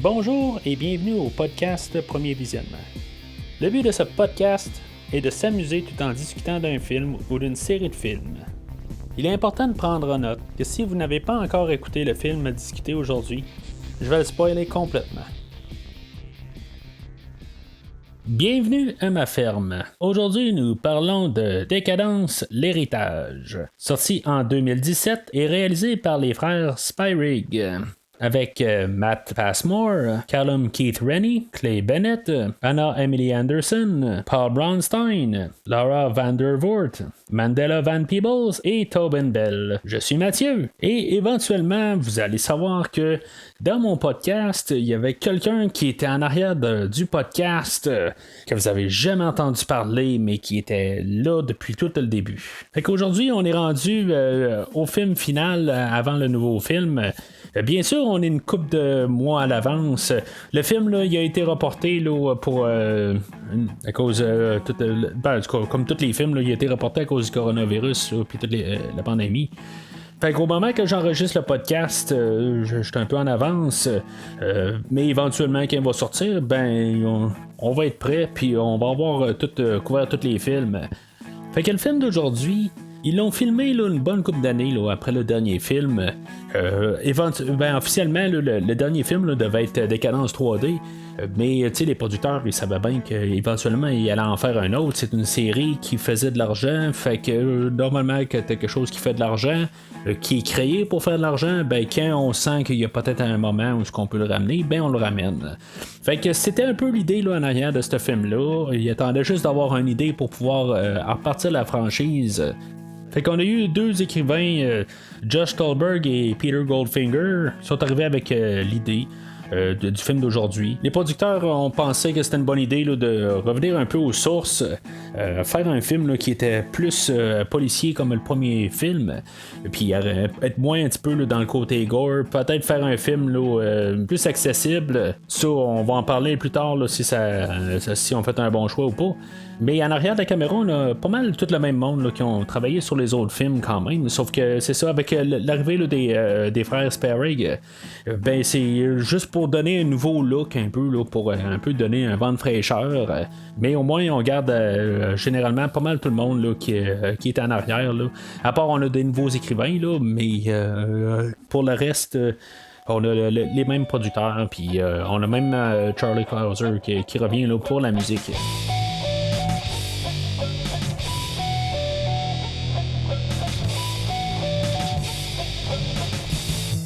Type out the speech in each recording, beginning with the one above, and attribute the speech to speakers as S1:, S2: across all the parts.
S1: Bonjour et bienvenue au podcast Premier Visionnement. Le but de ce podcast est de s'amuser tout en discutant d'un film ou d'une série de films. Il est important de prendre en note que si vous n'avez pas encore écouté le film à discuter aujourd'hui, je vais le spoiler complètement. Bienvenue à ma ferme. Aujourd'hui, nous parlons de Décadence, l'héritage, sorti en 2017 et réalisé par les frères Spyrig. Avec Matt Passmore, Callum Keith Rennie, Clay Bennett, Anna Emily Anderson, Paul Braunstein, Laura Vandervoort, Mandela Van Peebles et Tobin Bell. Je suis Mathieu et éventuellement vous allez savoir que dans mon podcast, il y avait quelqu'un qui était en arrière du podcast que vous avez jamais entendu parler mais qui était là depuis tout le début. Fait qu'aujourd'hui, on est rendu au film final avant le nouveau film. Bien sûr, on est une couple de mois à l'avance. Le film, là, il a été reporté là, pour à cause comme tous les films, là, il a été reporté à cause du coronavirus puis toute la pandémie. Fait qu'au moment que j'enregistre le podcast, je suis un peu en avance, mais éventuellement quand il va sortir, on va être prêt puis on va avoir couvert tous les films. Fait que le film d'aujourd'hui, ils l'ont filmé là, une bonne couple d'années là, après le dernier film. Officiellement, là, le dernier film là, devait être Décadence 3D. Mais les producteurs ils savaient bien qu'éventuellement ils allaient en faire un autre. C'est une série qui faisait de l'argent. Fait que normalement que t'as quelque chose qui fait de l'argent, qui est créé pour faire de l'argent, quand on sent qu'il y a peut-être un moment où on peut le ramener, on le ramène. Fait que c'était un peu l'idée là, en arrière de ce film-là. Il attendait juste d'avoir une idée pour pouvoir repartir la franchise. Fait qu'on a eu deux écrivains, Josh Stolberg et Peter Goldfinger, qui sont arrivés avec l'idée du film d'aujourd'hui. Les producteurs ont pensé que c'était une bonne idée là, de revenir un peu aux sources, faire un film là, qui était plus policier comme le premier film, puis être moins un petit peu là, dans le côté gore, peut-être faire un film là, plus accessible. Ça, on va en parler plus tard là, si on fait un bon choix ou pas. Mais en arrière de la caméra, on a pas mal tout le même monde là, qui ont travaillé sur les autres films quand même. Sauf que c'est ça, avec l'arrivée là, des frères Spyrig, c'est juste pour donner un nouveau look un peu, là, pour un peu donner un vent de fraîcheur. Mais au moins, on garde généralement pas mal tout le monde là, qui est en arrière. Là. À part, on a des nouveaux écrivains, là, mais pour le reste... on a les mêmes producteurs, puis on a même Charlie Clouser qui revient là, pour la musique.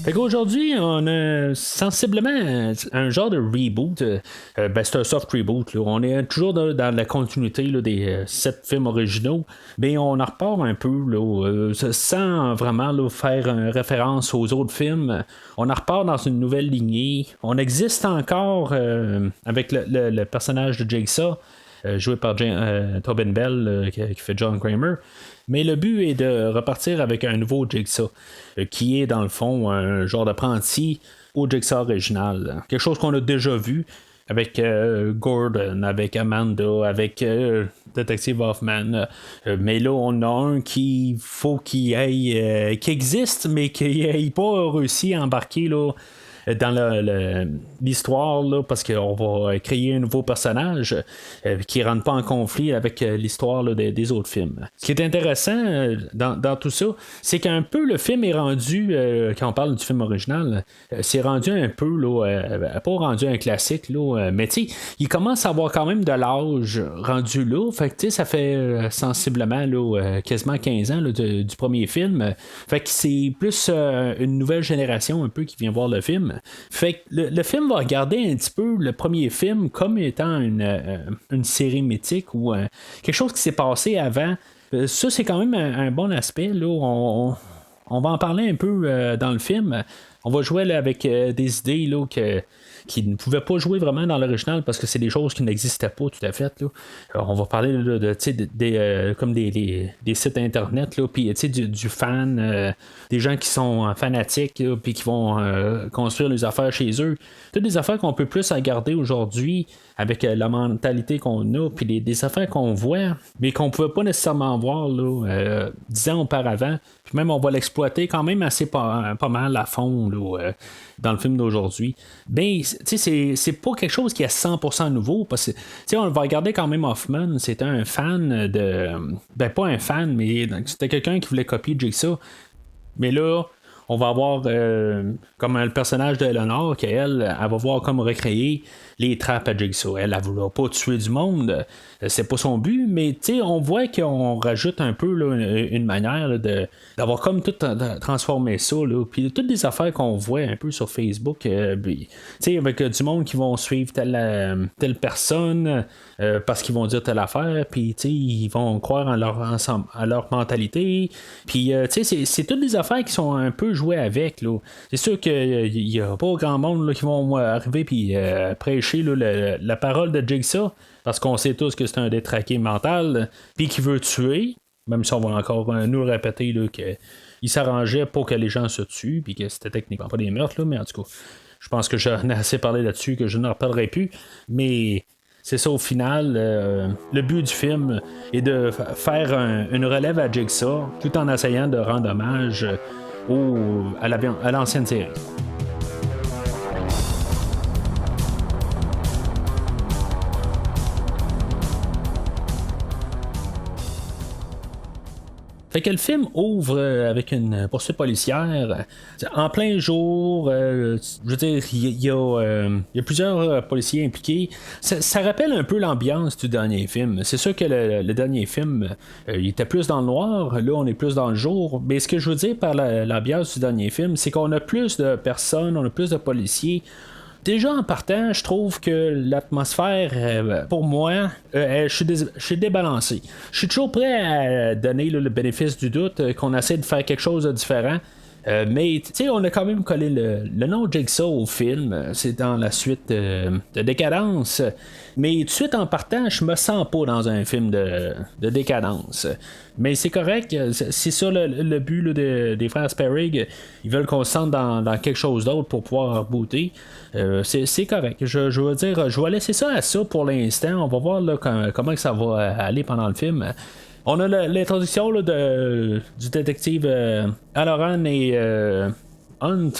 S1: Fait qu'aujourd'hui, on a sensiblement un genre de reboot. C'est un soft reboot. Là. On est toujours dans la continuité là, des 7 films originaux. Mais on en repart un peu là, sans vraiment là, faire référence aux autres films. On en repart dans une nouvelle lignée. On existe encore avec le personnage de Jigsaw, joué par Tobin Bell, qui fait John Kramer. Mais le but est de repartir avec un nouveau Jigsaw, qui est dans le fond un genre d'apprenti au Jigsaw original. Quelque chose qu'on a déjà vu avec Gordon, avec Amanda, avec Detective Hoffman. Mais là, on a un qui faut qu'il aille, qui existe, mais qui n'ait pas réussi à embarquer là, dans l'histoire là, parce qu'on va créer un nouveau personnage qui ne rentre pas en conflit avec l'histoire là, des autres films. Ce qui est intéressant dans tout ça, c'est qu'un peu le film est rendu, quand on parle du film original, c'est rendu un peu là, pas rendu un classique là, mais tu sais, il commence à avoir quand même de l'âge rendu là, fait que tu sais, ça fait sensiblement là, quasiment 15 ans là, du premier film, fait que c'est plus une nouvelle génération un peu qui vient voir le film. Fait que le film va regarder un petit peu le premier film comme étant une série mythique ou quelque chose qui s'est passé avant. Ça, c'est quand même un bon aspect. Là. On va en parler un peu dans le film. On va jouer là, avec des idées là, qui ne pouvaient pas jouer vraiment dans l'original parce que c'est des choses qui n'existaient pas tout à fait. Là. On va parler là, comme des sites internet, puis du fan, des gens qui sont fanatiques, puis qui vont construire les affaires chez eux. Toutes des affaires qu'on peut plus regarder aujourd'hui avec la mentalité qu'on a, puis des affaires qu'on voit, mais qu'on ne pouvait pas nécessairement voir là, 10 ans auparavant. Puis même on va l'exploiter quand même assez pas mal à fond dans le film d'aujourd'hui. Ben, c'est pas quelque chose qui est 100% nouveau, parce que on va regarder quand même Hoffman, c'était un fan de. Ben, pas un fan, mais c'était quelqu'un qui voulait copier Jigsaw. Mais là, on va avoir comme le personnage de Eleanor, qu'elle va voir comme recréer les trappes à Jigsaw. Elle ne voulait pas tuer du monde, c'est pas son but, mais on voit qu'on rajoute un peu là, une manière là, d'avoir comme tout transformé ça. Puis toutes les affaires qu'on voit un peu sur Facebook, avec du monde qui vont suivre telle personne parce qu'ils vont dire telle affaire, puis ils vont croire à leur mentalité. Puis c'est toutes des affaires qui sont un peu jouées avec. Là. C'est sûr qu'il n'y a pas grand monde là, qui vont arriver puis prêcher la parole de Jigsaw, parce qu'on sait tous que c'est un détraqué mental, puis qui veut tuer, même si on va encore nous répéter qu'il s'arrangeait pour que les gens se tuent, puis que c'était techniquement pas des meurtres, là, mais en tout cas, je pense que j'en ai assez parlé là-dessus, que je n'en reparlerai plus, mais c'est ça au final, le but du film est de faire une relève à Jigsaw, tout en essayant de rendre hommage à l'ancienne série. Fait que le film ouvre avec une poursuite policière en plein jour. Je veux dire, il y a plusieurs policiers impliqués. Ça rappelle un peu l'ambiance du dernier film. C'est sûr que le dernier film, il était plus dans le noir. Là, on est plus dans le jour. Mais ce que je veux dire par l'ambiance du dernier film, c'est qu'on a plus de personnes, on a plus de policiers. Déjà en partant, je trouve que l'atmosphère, pour moi, je suis débalancé. Je suis toujours prêt à donner le bénéfice du doute, qu'on essaie de faire quelque chose de différent. Mais tu sais, on a quand même collé le nom de Jigsaw au film. C'est dans la suite de Décadence. Mais tout de suite en partant, je me sens pas dans un film de décadence. Mais c'est correct, c'est ça le but des frères Sperrig. Ils veulent qu'on se sente dans quelque chose d'autre pour pouvoir rebooter. C'est correct. Je veux dire, je vais laisser ça à ça pour l'instant. On va voir là, comment ça va aller pendant le film. On a l'introduction là, du détective Halloran et Hunt,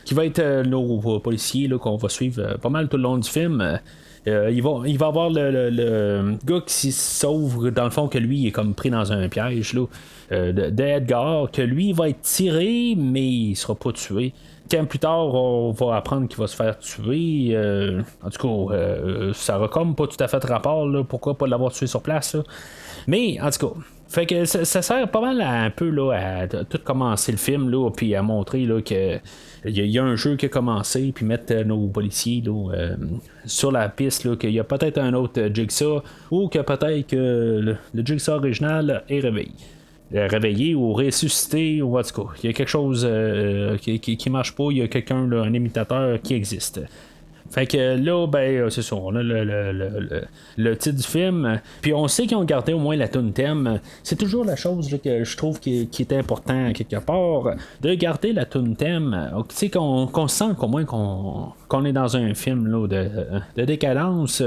S1: qui va être nos policiers là, qu'on va suivre pas mal tout le long du film. Il va avoir le gars qui se sauve, dans le fond, que lui il est comme pris dans un piège là, d'Edgar, que lui il va être tiré, mais il sera pas tué. Quand plus tard, on va apprendre qu'il va se faire tuer. En tout cas, ça aura comme pas tout à fait de rapport. Là, pourquoi pas l'avoir tué sur place? Là. Mais, en tout cas, fait que ça sert pas mal un peu là, à tout commencer le film, là, puis à montrer là, que il y a un jeu qui a commencé, puis mettre nos policiers là, sur la piste, là, qu'il y a peut-être un autre Jigsaw, ou que peut-être que le Jigsaw original est réveillé ou ressuscité, ou en tout cas, il y a quelque chose qui marche pas, il y a quelqu'un, là, un imitateur qui existe. Fait que là, ben, c'est ça, on a le titre du film. Puis on sait qu'ils ont gardé au moins la tune thème. C'est toujours la chose là, que je trouve qui est important quelque part, de garder la tune thème. Tu sais, qu'on sent qu'au moins qu'on est dans un film là, de décadence.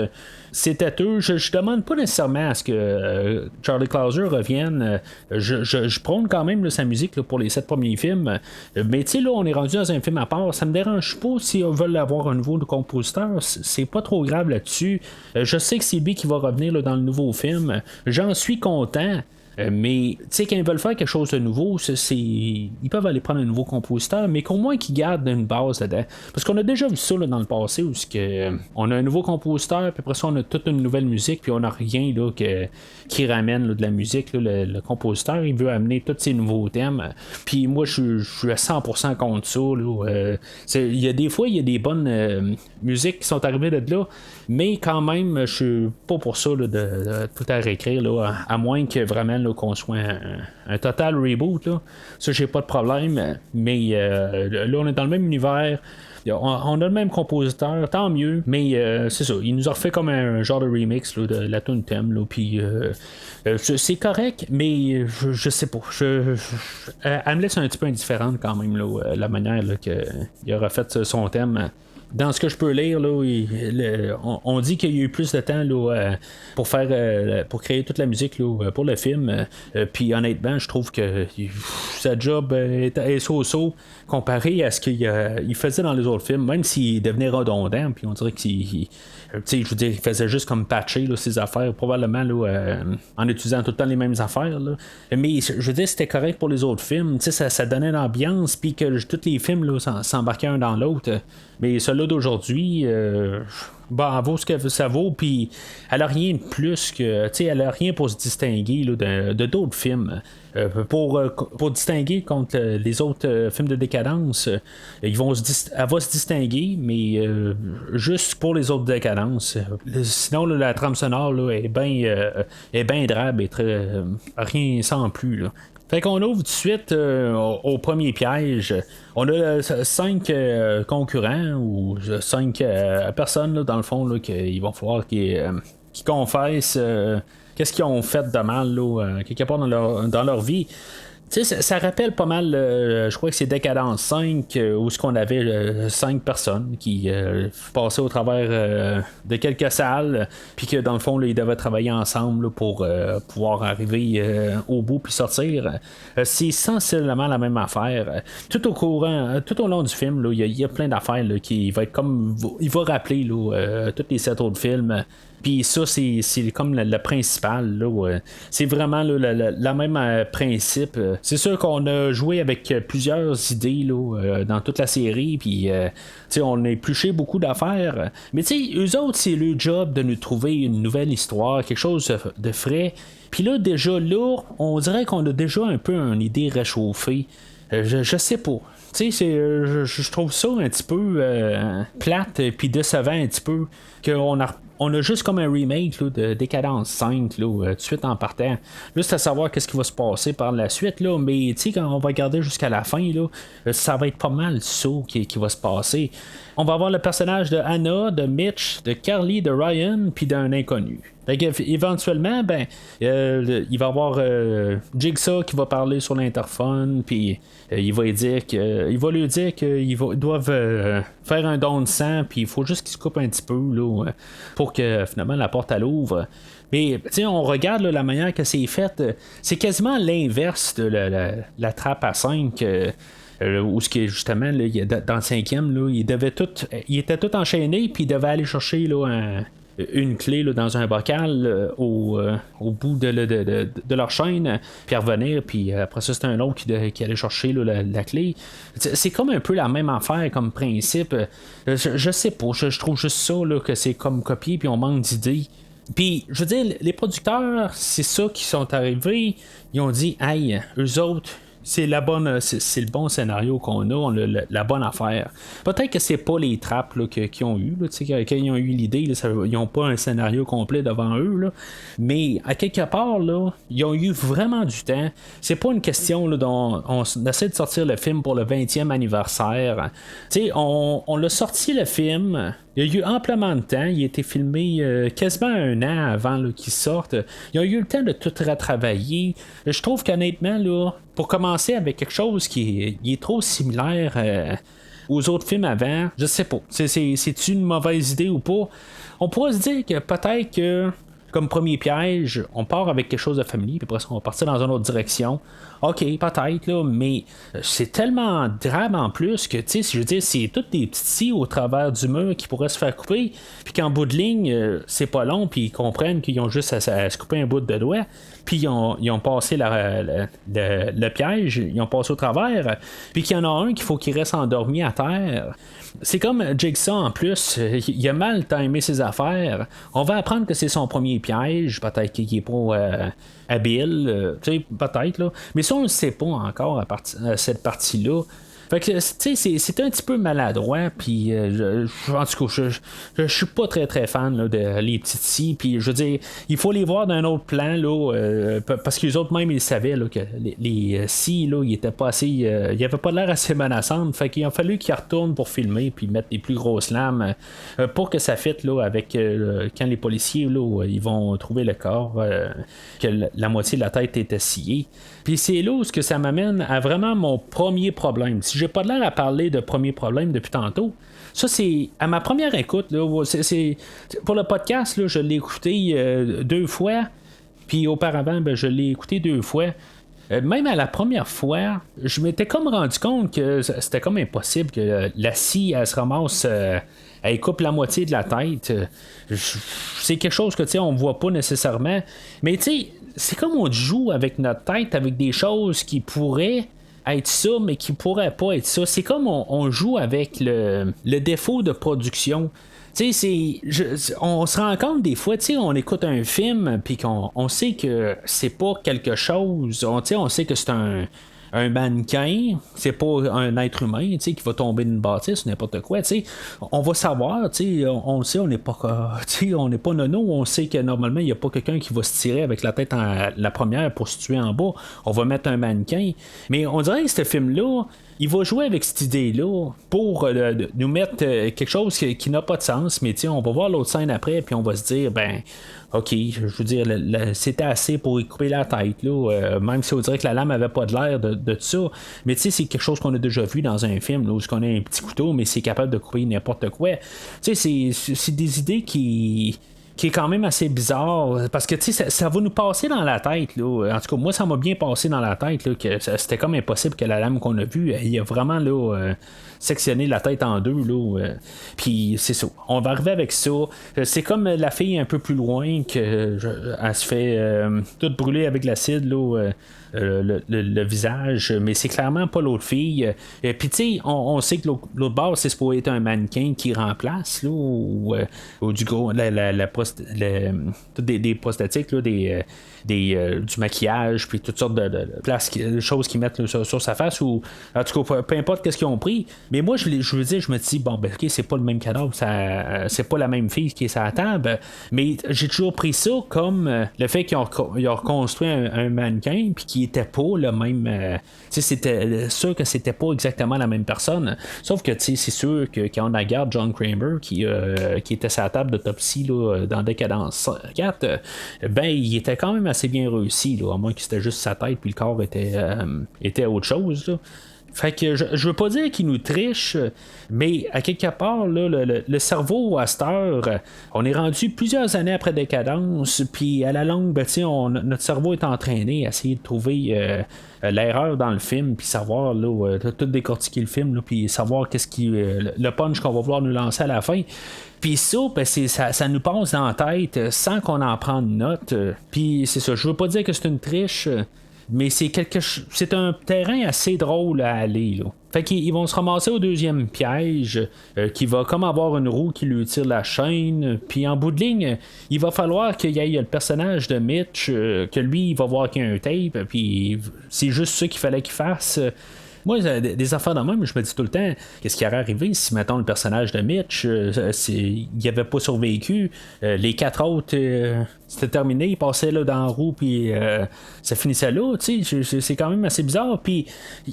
S1: C'est têteux. Je demande pas nécessairement à ce que Charlie Clouser revienne. Je prône quand même là, sa musique là, pour les 7 premiers films. Mais tu sais, là, on est rendu dans un film à part. Ça me dérange pas si on veut avoir un nouveau compositeur. C'est pas trop grave là-dessus. Je sais que c'est lui qui va revenir là, dans le nouveau film. J'en suis content. Mais tu sais, quand ils veulent faire quelque chose de nouveau, ils peuvent aller prendre un nouveau compositeur, mais qu'au moins qu'ils gardent une base là-dedans. Parce qu'on a déjà vu ça là, dans le passé où on a un nouveau compositeur, puis après ça, on a toute une nouvelle musique, puis on n'a rien là, qui ramène là, de la musique. Là, le compositeur, il veut amener tous ces nouveaux thèmes. Puis moi, je suis à 100% contre ça. Il y a des fois, il y a des bonnes musiques qui sont arrivées de là, mais quand même, je suis pas pour ça là, de tout à réécrire, là, à moins que vraiment là, qu'on soit un total reboot. Là. Ça, j'ai pas de problème. Mais là, on est dans le même univers. On a le même compositeur, tant mieux. Mais c'est ça. Il nous a refait comme un genre de remix là, de la tune thème. Puis c'est correct, mais je sais pas. Elle me laisse un petit peu indifférente quand même, là, la manière là, qu'il a refait son thème. dans ce que je peux lire, là, on dit qu'il y a eu plus de temps là, pour créer toute la musique là, pour le film. Puis honnêtement, je trouve que sa job est so-so comparé à ce qu'il faisait dans les autres films, même s'il devenait redondant. Puis on dirait qu'il je veux dire, il faisait juste comme patcher là, ses affaires, probablement là, en utilisant tout le temps les mêmes affaires. Là. Mais je veux dire, c'était correct pour les autres films. Ça donnait l'ambiance, puis que tous les films là, s'embarquaient un dans l'autre. Mais celui-là d'aujourd'hui, elle vaut ce que ça vaut, puis elle a rien de plus que. Elle a rien pour se distinguer là, de d'autres films. Pour distinguer contre les autres films de décadence, elle va se distinguer, mais juste pour les autres décadences. Sinon, là, la trame sonore là, est bien drabe et rien sans plus. Là. Fait qu'on ouvre tout de suite au premier piège. On a 5 concurrents ou 5 personnes là, dans le fond là, qu'il va falloir qu'ils confessent qu'est-ce qu'ils ont fait de mal là, quelque part dans leur vie. Ça rappelle pas mal, je crois que c'est Décadence 5, où ce qu'on avait 5 personnes qui passaient au travers de quelques salles, puis que dans le fond, là, ils devaient travailler ensemble là, pour pouvoir arriver au bout puis sortir. C'est sensiblement la même affaire. Tout au long du film, il y a plein d'affaires là, qui va être comme. Il va rappeler tous les 7 autres films. Puis ça, c'est comme le principal. Là, c'est vraiment là, le même principe. C'est sûr qu'on a joué avec plusieurs idées là, dans toute la série. Puis on a épluché beaucoup d'affaires. Mais eux autres, c'est leur job de nous trouver une nouvelle histoire, quelque chose de frais. Puis là, déjà là, on dirait qu'on a déjà un peu une idée réchauffée. Je sais pas. Je trouve ça un petit peu plate puis décevant un petit peu on a juste comme un remake là, de Décadence 5 là, tout de suite en partant. Juste à savoir qu'est-ce qui va se passer par la suite. Là, mais quand on va regarder jusqu'à la fin, là, ça va être pas mal ça qui va se passer. On va avoir le personnage de Anna, de Mitch, de Carly, de Ryan, puis d'un inconnu. Éventuellement, il va y avoir Jigsaw qui va parler sur l'interphone, puis il va lui dire qu'ils doivent faire un don de sang, puis il faut juste qu'ils se coupent un petit peu là, pour que finalement la porte elle ouvre. Mais on regarde là, la manière que c'est fait, c'est quasiment l'inverse de la trappe à 5. Où ce qui est justement là, dans le 5e, là, il était tout enchaîné, puis il devait aller chercher là, une clé là, dans un bocal au bout de leur chaîne, puis revenir, puis après ça, c'est un autre qui allait chercher là, la clé. C'est comme un peu la même affaire comme principe. Je sais pas, je trouve juste ça là, que c'est comme copié, puis on manque d'idées. Puis, je veux dire, les producteurs, c'est ça qui sont arrivés. Ils ont dit, hey, eux autres, c'est le bon scénario qu'on a, on a la bonne affaire. Peut-être que c'est pas les trappes là, qu'ils ont eu, là, quand ils ont eu l'idée, là, ils n'ont pas un scénario complet devant eux, là, mais à quelque part, là, ils ont eu vraiment du temps. C'est pas une question là, dont on essaie de sortir le film pour le 20e anniversaire. On l'a sorti le film. Il y a eu amplement de temps. Il a été filmé quasiment un an avant qu'il sorte. Ils ont eu le temps de tout retravailler. Je trouve qu'honnêtement, là, pour commencer avec quelque chose qui est trop similaire aux autres films avant, je sais pas. C'est-tu une mauvaise idée ou pas? On pourrait se dire que peut-être que comme premier piège, on part avec quelque chose de familier, puis après ça, on va partir dans une autre direction. OK, peut-être, là, mais c'est tellement drame en plus que, tu sais, je veux dire, c'est toutes des petites scies au travers du mur qui pourraient se faire couper, puis qu'en bout de ligne, c'est pas long, puis ils comprennent qu'ils ont juste à se couper un bout de doigt, puis ils ont passé le piège, ils ont passé au travers, puis qu'il y en a un qu'il faut qu'il reste endormi à terre. C'est comme Jigsaw en plus, il a mal timé ses affaires. On va apprendre que c'est son premier piège, peut-être qu'il est pas habile, tu sais, peut-être, là. Mais ça, on ne le sait pas encore à cette partie-là. Fait que, tu sais, c'est un petit peu maladroit, puis en tout cas, je suis pas très très fan là, de les petites scies, puis je veux dire, il faut les voir d'un autre plan, là, parce que les autres même, ils savaient là, que les scies, là, ils étaient pas assez, ils avaient pas l'air assez menaçantes, fait qu'il a fallu qu'ils retournent pour filmer, puis mettre les plus grosses lames, pour que ça fitte là, avec quand les policiers, là, ils vont trouver le corps, que la moitié de la tête était sciée. Puis c'est là où ce que ça m'amène à vraiment mon premier problème. Si j'ai pas l'air à parler de premier problème depuis tantôt, Ça, c'est à ma première écoute. Là, pour le podcast, là, je l'ai écouté 2 fois. Puis auparavant, je l'ai écouté 2 fois. Même à la première fois, je m'étais comme rendu compte que c'était comme impossible que la scie, elle se ramasse, elle coupe la moitié de la tête. C'est quelque chose que, tu sais, on voit pas nécessairement. Mais, tu sais, c'est comme on joue avec notre tête, avec des choses qui pourraient être ça, mais qui pourraient pas être ça. C'est comme on joue avec le défaut de production. Tu sais, on se rend compte des fois, tu sais, on écoute un film, puis qu'on sait que c'est pas quelque chose. On sait que c'est un mannequin, c'est pas un être humain, tu sais, qui va tomber d'une bâtisse ou n'importe quoi, tu sais. On va savoir, tu sais, on le sait, on n'est pas, tu sais, on n'est pas nono, on sait que normalement, il n'y a pas quelqu'un qui va se tirer avec la tête en la première pour se tuer en bas. On va mettre un mannequin. Mais on dirait que ce film-là, il va jouer avec cette idée-là pour nous mettre quelque chose qui n'a pas de sens, mais on va voir l'autre scène après, puis on va se dire, ben, ok, je veux dire, c'était assez pour y couper la tête, là, même si on dirait que la lame avait pas de l'air de ça, mais tu sais, c'est quelque chose qu'on a déjà vu dans un film, là, où on a un petit couteau, mais c'est capable de couper n'importe quoi. Tu sais, c'est des idées qui est quand même assez bizarre, parce que tu sais, ça va nous passer dans la tête, là. En tout cas, moi, ça m'a bien passé dans la tête, là, que c'était comme impossible que la lame qu'on a vue, il a vraiment là, sectionné la tête en deux, là. Puis c'est ça. On va arriver avec ça. C'est comme la fille un peu plus loin, elle se fait toute brûler avec l'acide, là. Le visage, mais c'est clairement pas l'autre fille. Puis tu sais, on sait que l'autre bord, c'est supposé être un mannequin qui remplace, là, ou du gros, toutes des prosthétiques, là, du maquillage, puis toutes sortes de choses qu'ils mettent là, sur sa face, ou en tout cas, peu importe qu'est-ce qu'ils ont pris. Mais moi, je veux dire, je me dis, bon, ben, ok, c'est pas le même cadavre, c'est pas la même fille qui est sur la table, mais j'ai toujours pris ça comme le fait qu'ils ont reconstruit un mannequin, puis qui était pas le même. Tu sais, c'était sûr que c'était pas exactement la même personne. Sauf que, tu sais, c'est sûr que quand on regarde John Kramer, qui était sur la table d'autopsie là, dans Décadence 4, ben, il était quand même assez bien réussi, là, à moins que c'était juste sa tête, puis le corps était autre chose, là. Fait que je veux pas dire qu'il nous triche, mais à quelque part, là, le cerveau à cette heure, on est rendu plusieurs années après Décadence, puis à la longue, ben, notre cerveau est entraîné à essayer de trouver l'erreur dans le film, puis savoir, là, tout décortiquer le film, puis savoir qu'est-ce qui le punch qu'on va vouloir nous lancer à la fin. Puis ça, ben ça nous passe dans la tête sans qu'on en prenne note. Puis c'est ça, je veux pas dire que c'est une triche, mais c'est un terrain assez drôle à aller, là. Fait qu'ils vont se ramasser au deuxième piège, qui va comme avoir une roue qui lui tire la chaîne. Puis en bout de ligne, il va falloir qu'il y ait le personnage de Mitch, que lui, il va voir qu'il y a un tape, puis c'est juste ça qu'il fallait qu'il fasse. Moi, des affaires de même, je me dis tout le temps, qu'est-ce qui aurait arrivé si, mettons, le personnage de Mitch, il avait pas survécu, les 4 autres, c'était terminé, il passait là, dans la roue, puis ça finissait là, tu sais, c'est quand même assez bizarre, puis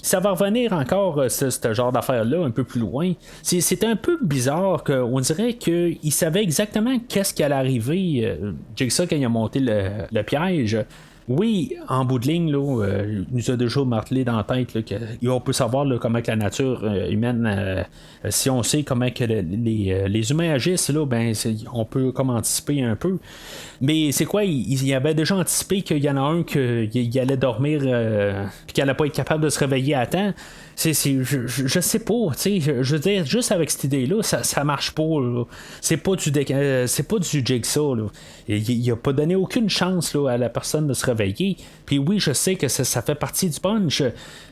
S1: ça va revenir encore, ce genre d'affaires-là, un peu plus loin. C'est un peu bizarre, qu'on dirait qu'il savait exactement qu'est-ce qui allait arriver, Jigsaw, quand il a monté le piège. Oui, en bout de ligne, là, il nous a déjà martelé dans la tête qu'on peut savoir là, comment que la nature humaine, si on sait comment que les humains agissent, là, ben, on peut comme anticiper un peu. Mais c'est quoi, il avait déjà anticipé qu'il y en a un qui allait dormir puis qu'il allait pas être capable de se réveiller à temps. Je sais pas, tu sais, je veux dire, juste avec cette idée-là, ça marche pas, là. C'est pas du Jigsaw, là. Il a pas donné aucune chance là, à la personne de se réveiller. Puis oui, je sais que ça fait partie du punch,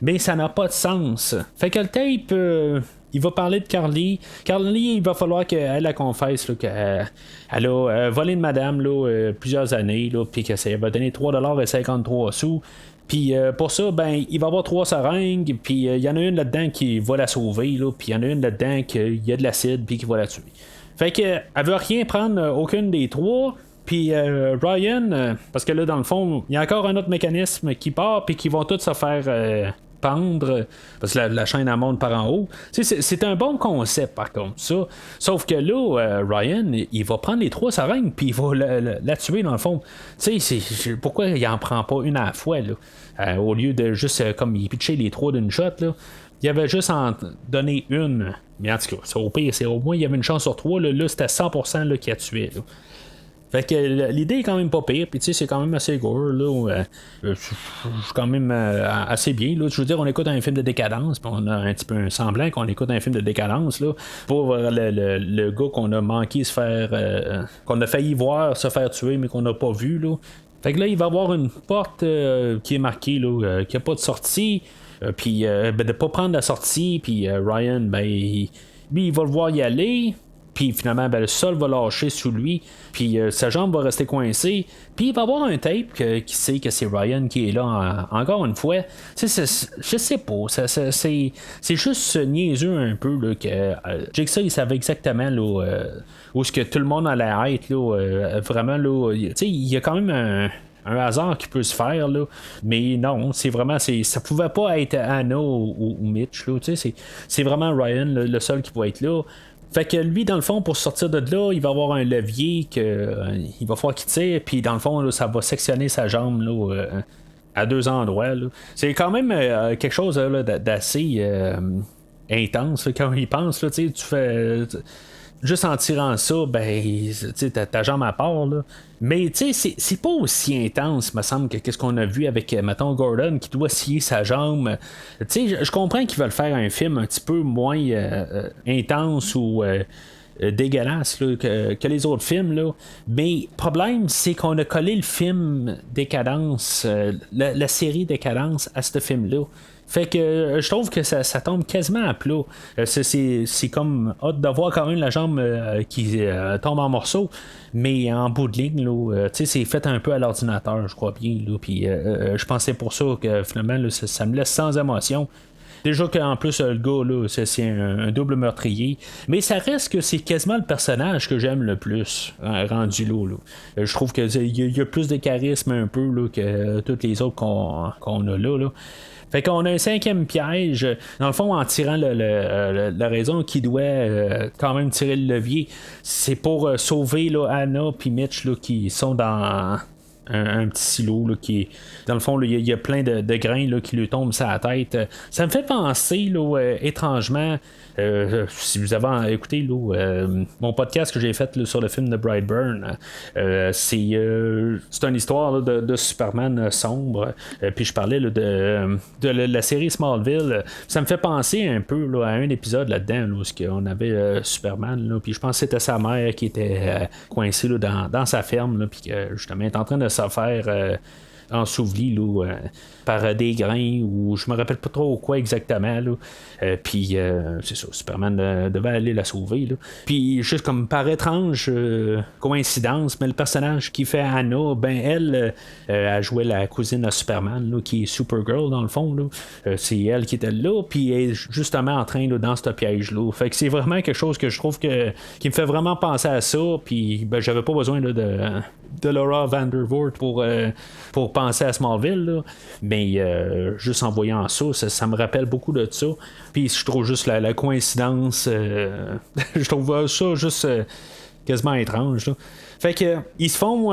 S1: mais ça n'a pas de sens. Fait que le tape, il va parler de Carly. Carly, il va falloir qu'elle confesse là, qu'elle a volé une madame là, plusieurs années, là, puis que ça va donner 3,53$. Puis pour ça, ben, il va avoir 3 seringues, puis il y en a une là-dedans qui va la sauver, là, puis il y en a une là-dedans qui y a de l'acide, puis qui va la tuer. Fait que elle veut rien prendre, aucune des 3. Puis Ryan, parce que là, dans le fond, il y a encore un autre mécanisme qui part, puis qui vont tous se faire pendre, parce que la chaîne elle monte par en haut. C'est un bon concept, par contre, ça. Sauf que là, Ryan, il va prendre les 3 seringues, puis il va la tuer, dans le fond. Pourquoi il en prend pas une à la fois, là? Au lieu de juste, comme il pitcher les 3 d'une shot, là. il avait juste en donné une. Mais en tout cas, au pire, c'est au moins il y avait une chance sur 3. Là c'était 100% là, qui a tué. Là. Fait que l'idée est quand même pas pire, puis tu sais, c'est quand même assez gore, là. Je suis quand même assez bien, là. Je veux dire, on écoute un film de décadence, puis on a un petit peu un semblant qu'on écoute un film de décadence, là. Pour le gars qu'on a manqué se faire. Qu'on a failli voir se faire tuer, mais qu'on n'a pas vu, là. Fait que là, il va y avoir une porte qui est marquée, là, qui n'a pas de sortie, puis de pas prendre la sortie, puis Ryan, ben, lui, il va le voir y aller. Puis finalement, ben, le sol va lâcher sous lui, puis sa jambe va rester coincée, puis il va avoir un tape qui sait que c'est Ryan qui est là encore une fois. Je sais pas, c'est juste niaiseux un peu là, que Jigsaw il savait exactement là, où ce que tout le monde allait être là, vraiment là, il y a quand même un hasard qui peut se faire, là. Mais non, c'est vraiment, ça pouvait pas être Anna ou Mitch, là, c'est vraiment Ryan, le seul qui pouvait être là. Fait que lui, dans le fond, pour sortir de là, il va avoir un levier il va falloir qu'il tire, puis dans le fond, là, ça va sectionner sa jambe là, à 2 endroits. Là. C'est quand même quelque chose là, d'assez intense là, quand il pense. Là, tu fais. Juste en tirant ça, ben, ta jambe à part, là. Mais, tu sais, c'est pas aussi intense, me semble, que qu'est-ce qu'on a vu avec, mettons, Gordon, qui doit scier sa jambe. Tu sais, je comprends qu'ils veulent faire un film un petit peu moins intense ou dégueulasse là, que les autres films, là. Mais, le problème, c'est qu'on a collé le film Décadence, la série Décadence, à ce film-là. Fait que je trouve que ça tombe quasiment à plat. C'est comme hâte de voir quand même la jambe qui tombe en morceaux, mais en bout de ligne, là, c'est fait un peu à l'ordinateur, je crois bien. Puis je pensais pour ça que finalement, là, ça me laisse sans émotion. Déjà qu'en plus, le gars, là, c'est un double meurtrier. Mais ça reste que c'est quasiment le personnage que j'aime le plus, rendu là. Je trouve qu'il y a plus de charisme un peu là, que tous les autres qu'on a là. Fait qu'on a un 5e piège. Dans le fond, en tirant la raison qui doit quand même tirer le levier, c'est pour sauver là, Anna et Mitch là, qui sont dans un petit silo là, qui est. Dans le fond, il y a plein de grains là, qui lui tombent sur la tête. Ça me fait penser là, étrangement. Si vous avez écouté là, mon podcast que j'ai fait là, sur le film de Brightburn, c'est une histoire là, de Superman sombre. Puis je parlais là, de la série Smallville. Ça me fait penser un peu là, à un épisode là-dedans là, où on avait Superman. Là, puis je pense que c'était sa mère qui était coincée là, dans sa ferme. Là, puis que justement elle est en train de se faire ensouvelie là, par des grains ou je me rappelle pas trop quoi exactement là. Puis c'est ça, Superman devait aller la sauver là. Puis juste comme par étrange coïncidence, mais le personnage qui fait Anna, ben elle a joué la cousine à Superman là, qui est Supergirl dans le fond là. C'est elle qui était là, puis elle est justement en train là, dans ce piège là. Fait que c'est vraiment quelque chose que je trouve qui me fait vraiment penser à ça. Puis ben, j'avais pas besoin là, de Laura Vandervoort pour penser à Smallville là. Mais juste en voyant ça me rappelle beaucoup de ça. Puis je trouve juste la coïncidence je trouve ça juste quasiment étrange là. Fait que ils se font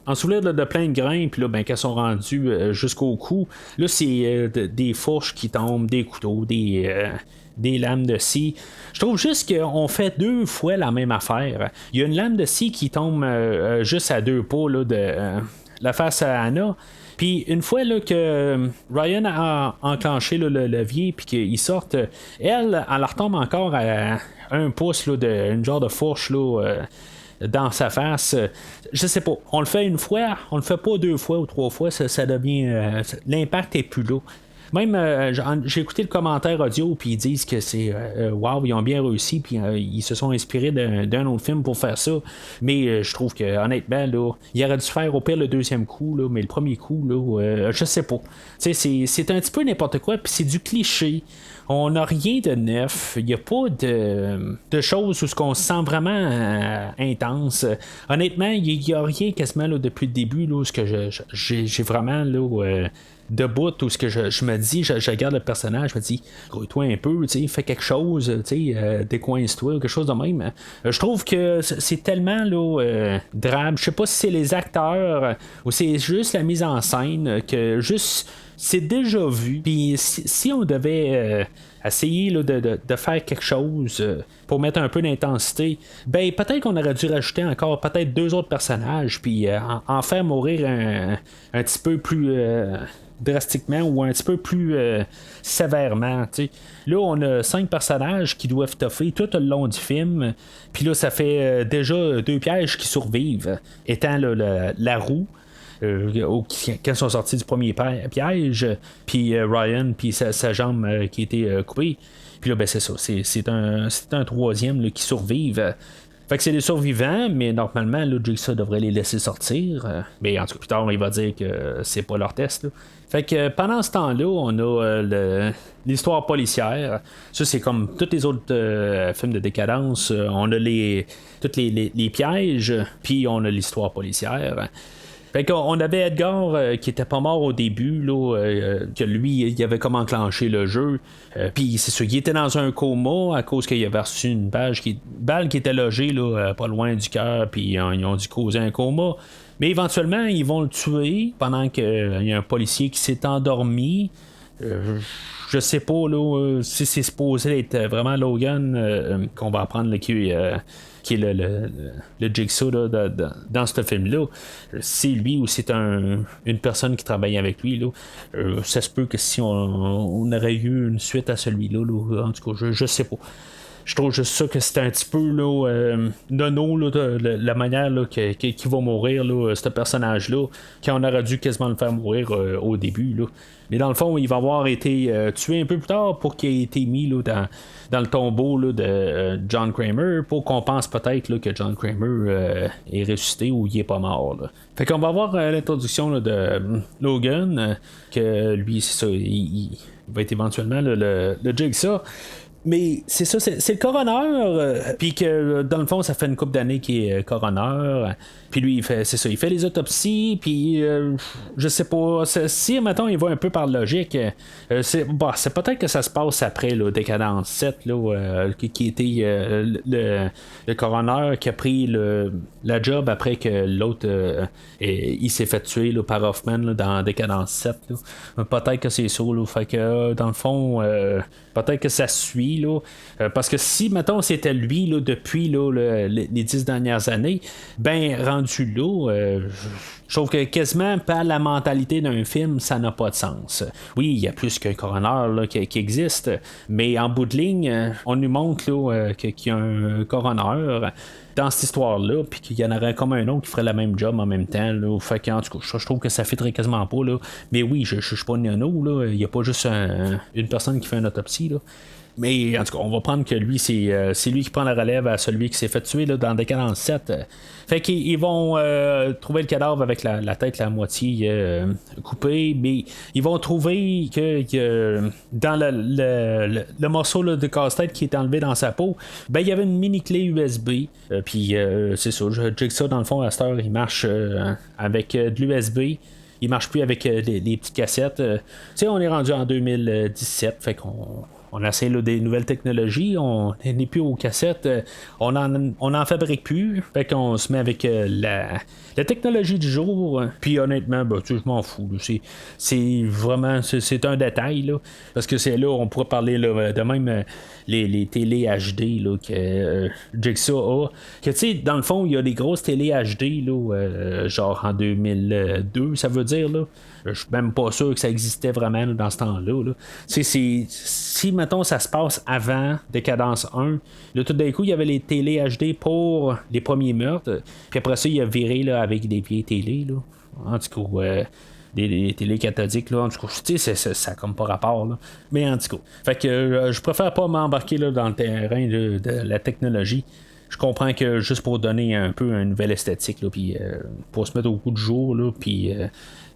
S1: ensouvelir de plein de grains, puis là, ben, quand ils sont rendus jusqu'au cou, là, c'est des fourches qui tombent, des couteaux, des lames de scie. Je trouve juste qu'on fait 2 fois la même affaire. Il y a une lame de scie qui tombe juste à 2 pas là, de la face à Anna. Puis une fois là, que Ryan a enclenché là, le levier puis qu'ils sortent, elle leur retombe encore à 1 pouce là, une genre de fourche là, dans sa face. Je sais pas. On le fait une fois, on le fait pas 2 fois ou 3 fois, ça devient. L'impact est plus là. Même, j'ai écouté le commentaire audio, puis ils disent que c'est wow, ils ont bien réussi, puis ils se sont inspirés d'un autre film pour faire ça. Mais je trouve que, honnêtement, là, il aurait dû faire au pire le 2e coup, là, mais le premier coup, là, je sais pas. C'est un petit peu n'importe quoi, puis c'est du cliché. On n'a rien de neuf. Il n'y a pas de choses où on se sent vraiment intense. Honnêtement, il n'y a rien quasiment là, depuis le début là, où j'ai vraiment là, debout où ce que je me dis, je regarde le personnage, je me dis, grouille-toi un peu, fais quelque chose, décoince-toi, quelque chose de même. Je trouve que c'est tellement là, drabe. Je sais pas si c'est les acteurs ou c'est juste la mise en scène que juste c'est déjà vu. Puis si on devait essayer là, de faire quelque chose pour mettre un peu d'intensité, ben peut-être qu'on aurait dû rajouter encore peut-être 2 autres personnages, puis en faire mourir un petit peu plus drastiquement ou un petit peu plus sévèrement. T'sais. Là, on a 5 personnages qui doivent toffer tout le long du film. Puis là, ça fait déjà 2 pièges qui survivent, étant là, la roue. Quand ils sont sortis du premier piège, puis Ryan, puis sa jambe qui a été coupée. Puis là, ben c'est ça, c'est un troisième là, qui survive. Fait que c'est des survivants, mais normalement, là, Jigsaw devrait les laisser sortir. Mais en tout cas, plus tard, il va dire que c'est pas leur test. Là. Fait que pendant ce temps-là, on a l'histoire policière. Ça, c'est comme tous les autres films de décadence. On a tous les pièges, puis on a l'histoire policière. Fait qu'on avait Edgar qui était pas mort au début, là, que lui, il avait comme enclenché le jeu. Puis c'est sûr, il était dans un coma à cause qu'il avait reçu une balle qui était logée là, pas loin du cœur, puis ils ont dû causer un coma. Mais éventuellement, ils vont le tuer pendant qu'il y a un policier qui s'est endormi. Je sais pas là, si c'est supposé être vraiment Logan qu'on va apprendre là, qui est le Jigsaw là, dans ce film-là. C'est lui ou c'est une personne qui travaille avec lui. Là. Ça se peut que si on aurait eu une suite à celui-là, là, en tout cas, je sais pas. Je trouve juste ça que c'est un petit peu là, nono là, la manière là, qui va mourir, là, ce personnage-là, quand on aurait dû quasiment le faire mourir au début. Là. Mais dans le fond, il va avoir été tué un peu plus tard pour qu'il ait été mis là, dans le tombeau là, de John Kramer, pour qu'on pense peut-être là, que John Kramer est ressuscité ou il est pas mort. Là. Fait qu'on va avoir l'introduction là, de Logan, que lui, c'est ça, il va être éventuellement là, le Jigsaw. Mais c'est ça, c'est le coroner, puis que dans le fond, ça fait une couple d'années qu'il est coroner. Puis lui, il fait les autopsies, puis je sais pas, si maintenant il va un peu par logique, c'est peut-être que ça se passe après là, Décadence 7, là, qui était le coroner qui a pris la job après que l'autre il s'est fait tuer là, par Hoffman là, dans Décadence 7. Là. Peut-être que c'est ça, là, fait que dans le fond, peut-être que ça suit. Là, parce que si, mettons, c'était lui là, depuis là, les 10 dernières années, ben, rendu là, je trouve que quasiment par la mentalité d'un film, ça n'a pas de sens. Oui, il y a plus qu'un coroner là, qui existe, mais en bout de ligne, on nous montre là, qu'il y a un coroner dans cette histoire-là, puis qu'il y en aurait comme un autre qui ferait la même job en même temps. Là. Fait qu'en tout cas, je trouve que ça fitterait quasiment pas. Là. Mais oui, je suis pas nono, là. Il n'y a pas juste une personne qui fait une autopsie. Là. Mais en tout cas, on va prendre que lui, c'est lui qui prend la relève à celui qui s'est fait tuer là, dans Décadence 7. Fait qu'ils vont trouver le cadavre avec la tête la moitié coupée, mais ils vont trouver que dans le morceau là, de casse-tête qui est enlevé dans sa peau, ben il y avait une mini clé USB. Puis c'est ça, Jigsaw dans le fond à cette heure, il marche avec de l'USB. Il marche plus avec les petites cassettes. Tu sais, on est rendu en 2017, fait qu'on essaie là, des nouvelles technologies, on n'est plus aux cassettes, on en fabrique plus, fait qu'on se met avec la technologie du jour, puis honnêtement, ben, je m'en fous. C'est vraiment c'est un détail, là, parce que c'est là on pourrait parler là, de même les télé HD là, que Jigsaw a. Que tu sais, dans le fond, il y a des grosses télé HD, là, genre en 2002, ça veut dire, là. Je suis même pas sûr que ça existait vraiment là, dans ce temps-là. Là. Si, mettons, ça se passe avant Décadence 1, là, tout d'un coup, il y avait les télé HD pour les premiers meurtres. Puis après ça, il a viré là, avec des vieilles télé. Là. En tout cas, des télé cathodiques. Là. En tout cas, tu sais, ça comme pas rapport. Là. Mais en tout cas, fait que je préfère pas m'embarquer là, dans le terrain de la technologie. Je comprends que juste pour donner un peu une nouvelle esthétique, là, puis pour se mettre au goût du jour, là, puis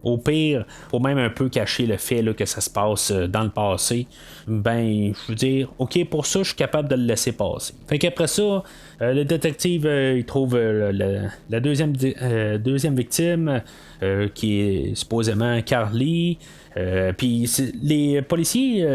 S1: au pire, pour même un peu cacher le fait là, que ça se passe dans le passé, ben, je veux dire, ok, pour ça, je suis capable de le laisser passer. Fait qu'après ça, le détective, il trouve la deuxième victime, qui est supposément Carly. Puis les policiers,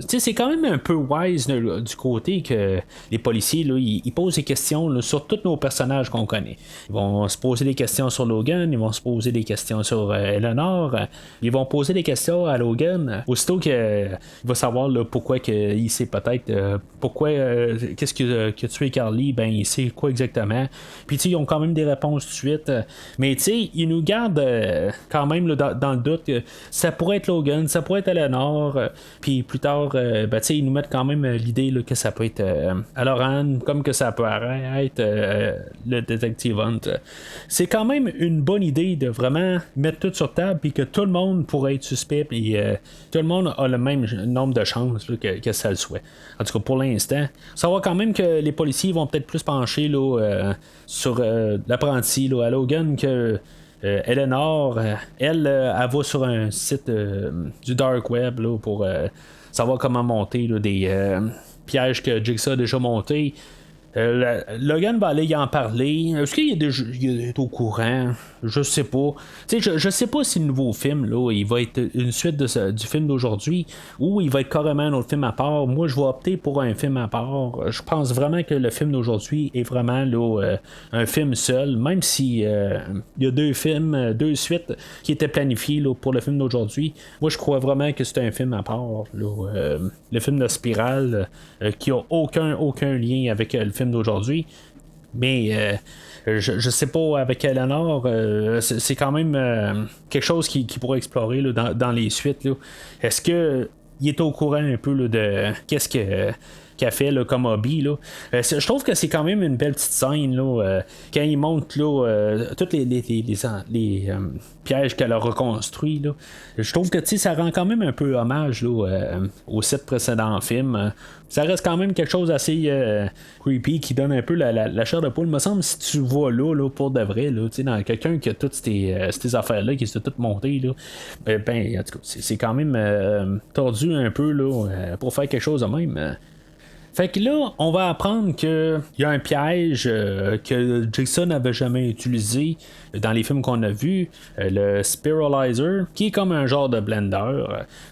S1: c'est quand même un peu wise du côté que les policiers là, ils posent des questions là, sur tous nos personnages qu'on connaît. Ils vont se poser des questions sur Logan, ils vont se poser des questions sur Eleanor, ils vont poser des questions à Logan aussitôt qu'il va savoir là, pourquoi il sait peut-être pourquoi qu'est-ce que tué Carly, ben il sait quoi exactement. Puis ils ont quand même des réponses tout de suite, mais ils nous gardent quand même là, dans le doute que ça pourrait être Logan, ça pourrait être Eleanor, puis plus tard, ils nous mettent quand même l'idée là, que ça peut être Aloran, comme que ça peut être le détective Hunt. C'est quand même une bonne idée de vraiment mettre tout sur table, puis que tout le monde pourrait être suspect, puis tout le monde a le même nombre de chances là, que ça le soit. En tout cas, pour l'instant, savoir quand même que les policiers vont peut-être plus pencher là, sur l'apprenti là, à Logan que Eleanor, elle va sur un site du Dark Web là, pour savoir comment monter là, des pièges que Jigsaw a déjà montés. Logan va aller y en parler. Est-ce qu'il est au courant? Je sais pas. Je sais pas si le nouveau film là, il va être une suite du film d'aujourd'hui ou il va être carrément un autre film à part. Moi, je vais opter pour un film à part. Je pense vraiment que le film d'aujourd'hui est vraiment là, un film seul, même si il y a deux suites qui étaient planifiées là, pour le film d'aujourd'hui. Moi, je crois vraiment que c'est un film à part. Là, le film de Spirale qui a aucun lien avec le film d'aujourd'hui. Mais je sais pas, avec Eleanor, c'est quand même quelque chose qui pourrait explorer là, dans les suites. Là. Est-ce que il est au courant un peu là, de qu'est-ce qu'il a fait là, comme hobby là. Je trouve que c'est quand même une belle petite scène là, quand il monte là, tous les pièges qu'elle a reconstruits là. Je trouve que ça rend quand même un peu hommage là, aux 7 précédents films. Ça reste quand même quelque chose d'assez creepy qui donne un peu la chair de poule. Il me semble si tu vois là pour de vrai, là, dans quelqu'un qui a toutes ces affaires-là, qui s'est toutes montées, là, ben, en tout cas, c'est quand même tordu un peu là, pour faire quelque chose de même. Fait que là, on va apprendre qu'il y a un piège que Jigsaw n'avait jamais utilisé dans les films qu'on a vus, le Spiralizer, qui est comme un genre de blender.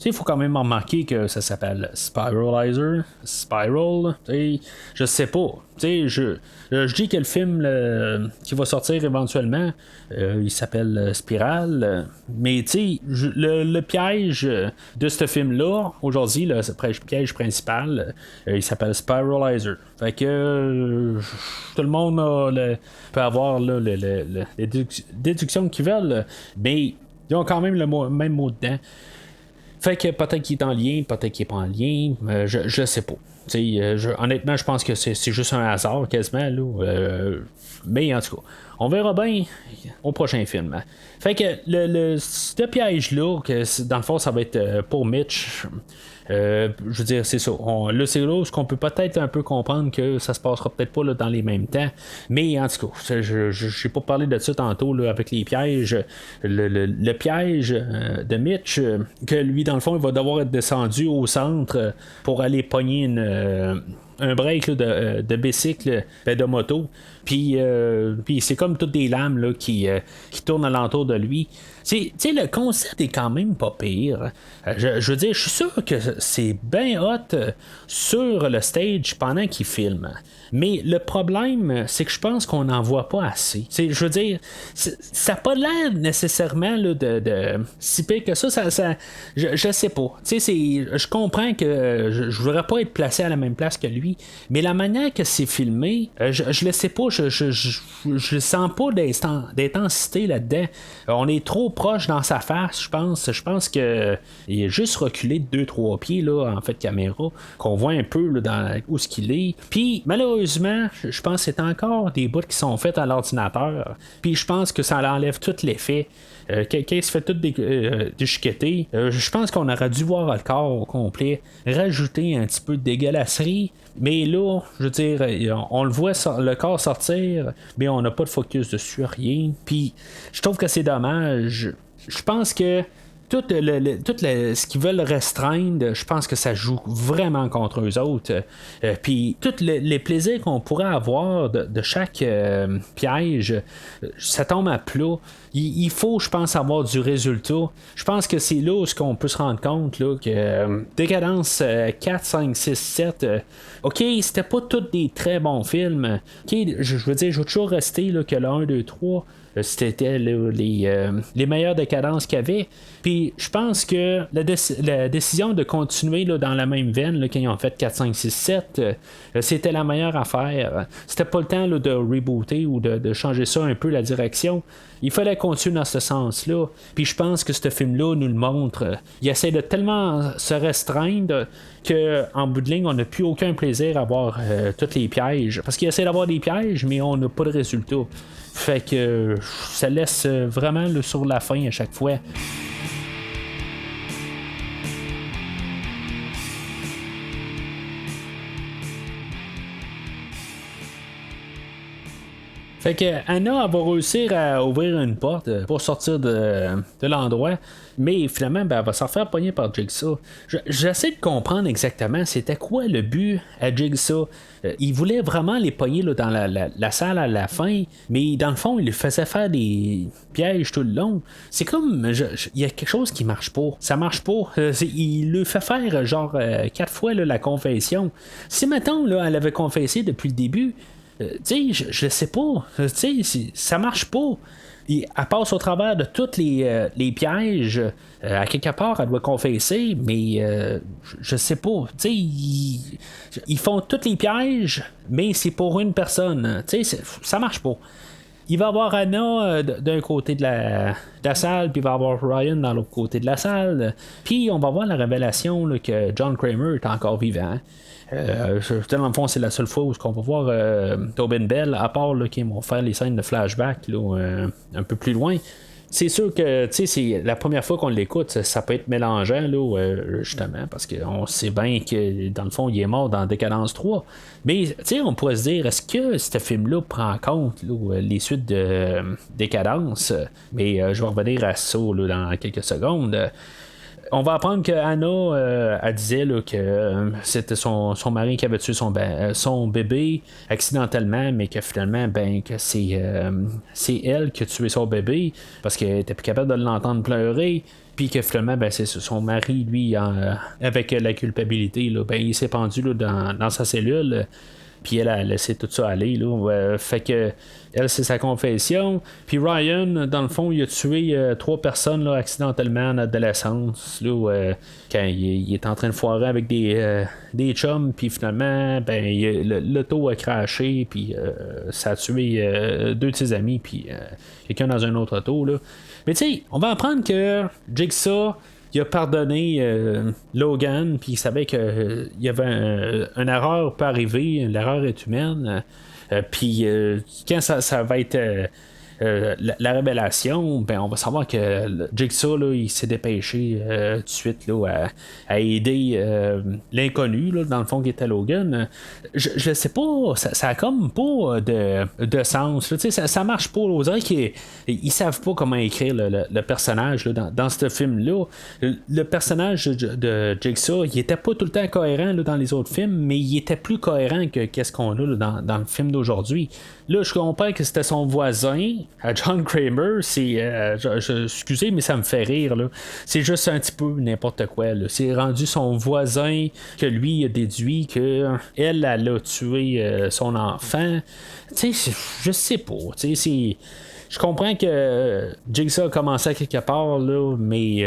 S1: Il faut quand même remarquer que ça s'appelle Spiralizer, Spiral, je sais pas. Je dis que le film qui va sortir éventuellement, il s'appelle Spiral, mais le piège de ce film-là, aujourd'hui, le piège principal, il s'appelle Spiralizer. Fait que tout le monde peut avoir là, les déductions qu'ils veulent, mais ils ont quand même le même mot dedans. Fait que peut-être qu'il est en lien, peut-être qu'il n'est pas en lien, je sais pas. Honnêtement, je pense que c'est juste un hasard quasiment. Là, mais en tout cas, on verra bien au prochain film. Fait que ce piège-là, que dans le fond, ça va être pour Mitch. Je veux dire, c'est ça. Là, c'est là où on peut peut-être un peu comprendre que ça se passera peut-être pas là, dans les mêmes temps. Mais en tout cas, je n'ai pas parlé de ça tantôt là, avec les pièges. Le piège de Mitch, que lui, dans le fond, il va devoir être descendu au centre pour aller pogner un break là, de bicycle, de moto. Puis c'est comme toutes des lames là, qui tournent alentour de lui. Le concept est quand même pas pire. Je veux dire, je suis sûr que c'est bien hot sur le stage pendant qu'il filme. Mais le problème, c'est que je pense qu'on n'en voit pas assez. Je veux dire, ça n'a pas l'air nécessairement là, de si pire que ça. Je sais pas. Je comprends que je voudrais pas être placé à la même place que lui, mais la manière que c'est filmé, je le sais pas. Je sens pas d'intensité là-dedans. On est trop proche dans sa face, je pense. Je pense qu'il est juste reculé de 2-3 pieds là, en fait, caméra, qu'on voit un peu là, où ce qu'il est. Puis malheureusement, je pense que c'est encore des bouts qui sont faits à l'ordinateur. Puis je pense que ça enlève tout l'effet. Quelqu'un se fait tout déchiqueter. Je pense qu'on aurait dû voir le corps au complet, rajouter un petit peu de dégueulasserie. Mais là, je veux dire, on le voit le corps sortir, mais on n'a pas de focus dessus, rien. Puis je trouve que c'est dommage. Je pense que ce qu'ils veulent restreindre, je pense que ça joue vraiment contre eux autres. Puis tous les plaisirs qu'on pourrait avoir de chaque piège, ça tombe à plat. Il faut, je pense, avoir du résultat. Je pense que c'est là où on peut se rendre compte là, que Décadence 4, 5, 6, 7, ok, c'était pas tous des très bons films. Ok, je veux dire, je vais toujours rester là, que le 1, 2, 3. C'était les meilleures décadences qu'il y avait. Puis je pense que la décision de continuer là, dans la même veine là, quand ils ont fait 4, 5, 6, 7, c'était la meilleure affaire. C'était pas le temps là, de rebooter ou de changer ça un peu la direction. Il fallait continuer dans ce sens-là. Puis je pense que ce film-là nous le montre. Il essaie de tellement se restreindre qu'en bout de ligne, on n'a plus aucun plaisir à voir tous les pièges. Parce qu'il essaie d'avoir des pièges, mais on n'a pas de résultat. Fait que ça laisse vraiment sur la fin à chaque fois. Fait que Anna elle va réussir à ouvrir une porte pour sortir de l'endroit, mais finalement elle va s'en faire pogner par Jigsaw. J'essaie de comprendre exactement c'était quoi le but à Jigsaw. Il voulait vraiment les pogner là, dans la salle à la fin, mais dans le fond il lui faisait faire des pièges tout le long. C'est comme il y a quelque chose qui marche pas. Ça marche pas. Il lui fait faire genre 4 fois là, la confession. Si mettons là, elle avait confessé depuis le début. Je sais pas. Ça marche pas. Elle passe au travers de tous les pièges. À quelque part, elle doit confesser, mais je sais pas. Ils font tous les pièges, mais c'est pour une personne. Ça marche pas. Il va y avoir Anna d'un côté de la salle, puis il va y avoir Ryan dans l'autre côté de la salle. Puis on va voir la révélation là, que John Kramer est encore vivant. Dans le fond, c'est la seule fois où on va voir Tobin Bell, à part qu'ils vont faire les scènes de flashback là, un peu plus loin. C'est sûr que c'est la première fois qu'on l'écoute, ça peut être mélangeant là, justement, parce qu'on sait bien que dans le fond, il est mort dans Décadence 3. Mais on pourrait se dire, est-ce que ce film-là prend en compte là, les suites de Décadence? Mais je vais revenir à ça là, dans quelques secondes. On va apprendre que Anna elle disait là, que c'était son mari qui avait tué son bébé accidentellement, mais que finalement que c'est elle qui a tué son bébé parce qu'elle était plus capable de l'entendre pleurer. Puis que finalement, c'est son mari, lui, avec la culpabilité, là, il s'est pendu là, dans sa cellule. Puis elle a laissé tout ça aller. Là, fait que elle, c'est sa confession. Puis Ryan, dans le fond, il a tué 3 personnes là, accidentellement en adolescence. Là, quand il est en train de foirer avec des chums. Puis finalement, l'auto a craché. Puis ça a tué 2 de ses amis. Puis quelqu'un dans un autre auto. Là. Mais tu sais, on va apprendre que Jigsaw il a pardonné Logan, puis il savait que il y avait une erreur peut arriver, l'erreur est humaine. Puis quand ça va être la révélation, on va savoir que Jigsaw là, il s'est dépêché tout de suite là, à aider l'inconnu, là, dans le fond qui était Logan. Je sais pas, ça a comme pas de sens. Là, ça marche pas. Là, on dirait qu'ils savent pas comment écrire le personnage là, dans ce film-là. Le personnage de Jigsaw, il était pas tout le temps cohérent là, dans les autres films, mais il était plus cohérent que qu'est-ce qu'on a là, dans le film d'aujourd'hui. Là, je comprends que c'était son voisin, à John Kramer. Excusez, mais ça me fait rire. Là. C'est juste un petit peu n'importe quoi. Là. C'est rendu son voisin que lui a déduit que elle a tué son enfant. Je sais pas. Je comprends que Jigsaw a commencé à quelque part, là, mais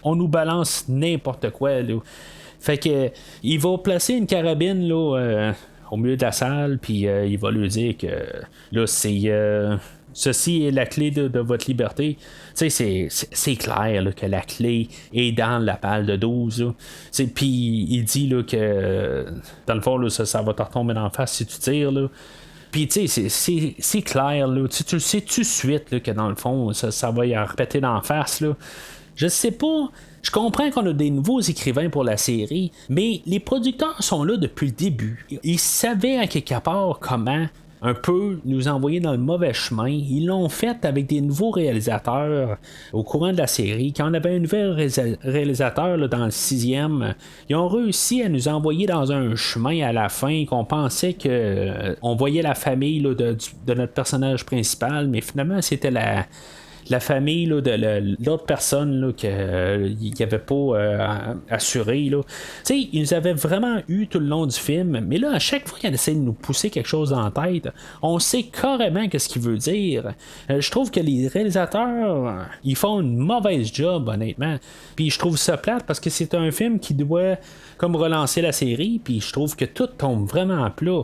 S1: on nous balance n'importe quoi. Là. Fait que il va placer une carabine là, au milieu de la salle, puis il va lui dire que là, ceci est la clé de votre liberté. C'est clair là, que la clé est dans la balle de 12. Puis il dit là, que dans le fond, là, ça va te retomber dans la face si tu tires. Là. Puis, tu sais, c'est clair, là. Tu le sais tout de suite là, que dans le fond, ça va y répéter d'en face. Là. Je sais pas. Je comprends qu'on a des nouveaux écrivains pour la série, mais les producteurs sont là depuis le début. Ils savaient à quelque part comment un peu nous envoyer dans le mauvais chemin. Ils l'ont fait avec des nouveaux réalisateurs au courant de la série. Quand on avait un nouvel réalisateur là, dans le 6e, ils ont réussi à nous envoyer dans un chemin à la fin qu'on pensait que on voyait la famille là, de notre personnage principal, mais finalement c'était la famille là, de l'autre personne là, qu'il n'y avait pas assuré. Ils nous avaient vraiment eu tout le long du film, mais là, à chaque fois qu'il essaie de nous pousser quelque chose en tête, on sait carrément ce qu'il veut dire. Je trouve que les réalisateurs, ils font une mauvaise job, honnêtement. Puis je trouve ça plate parce que c'est un film qui doit comme relancer la série, puis je trouve que tout tombe vraiment à plat.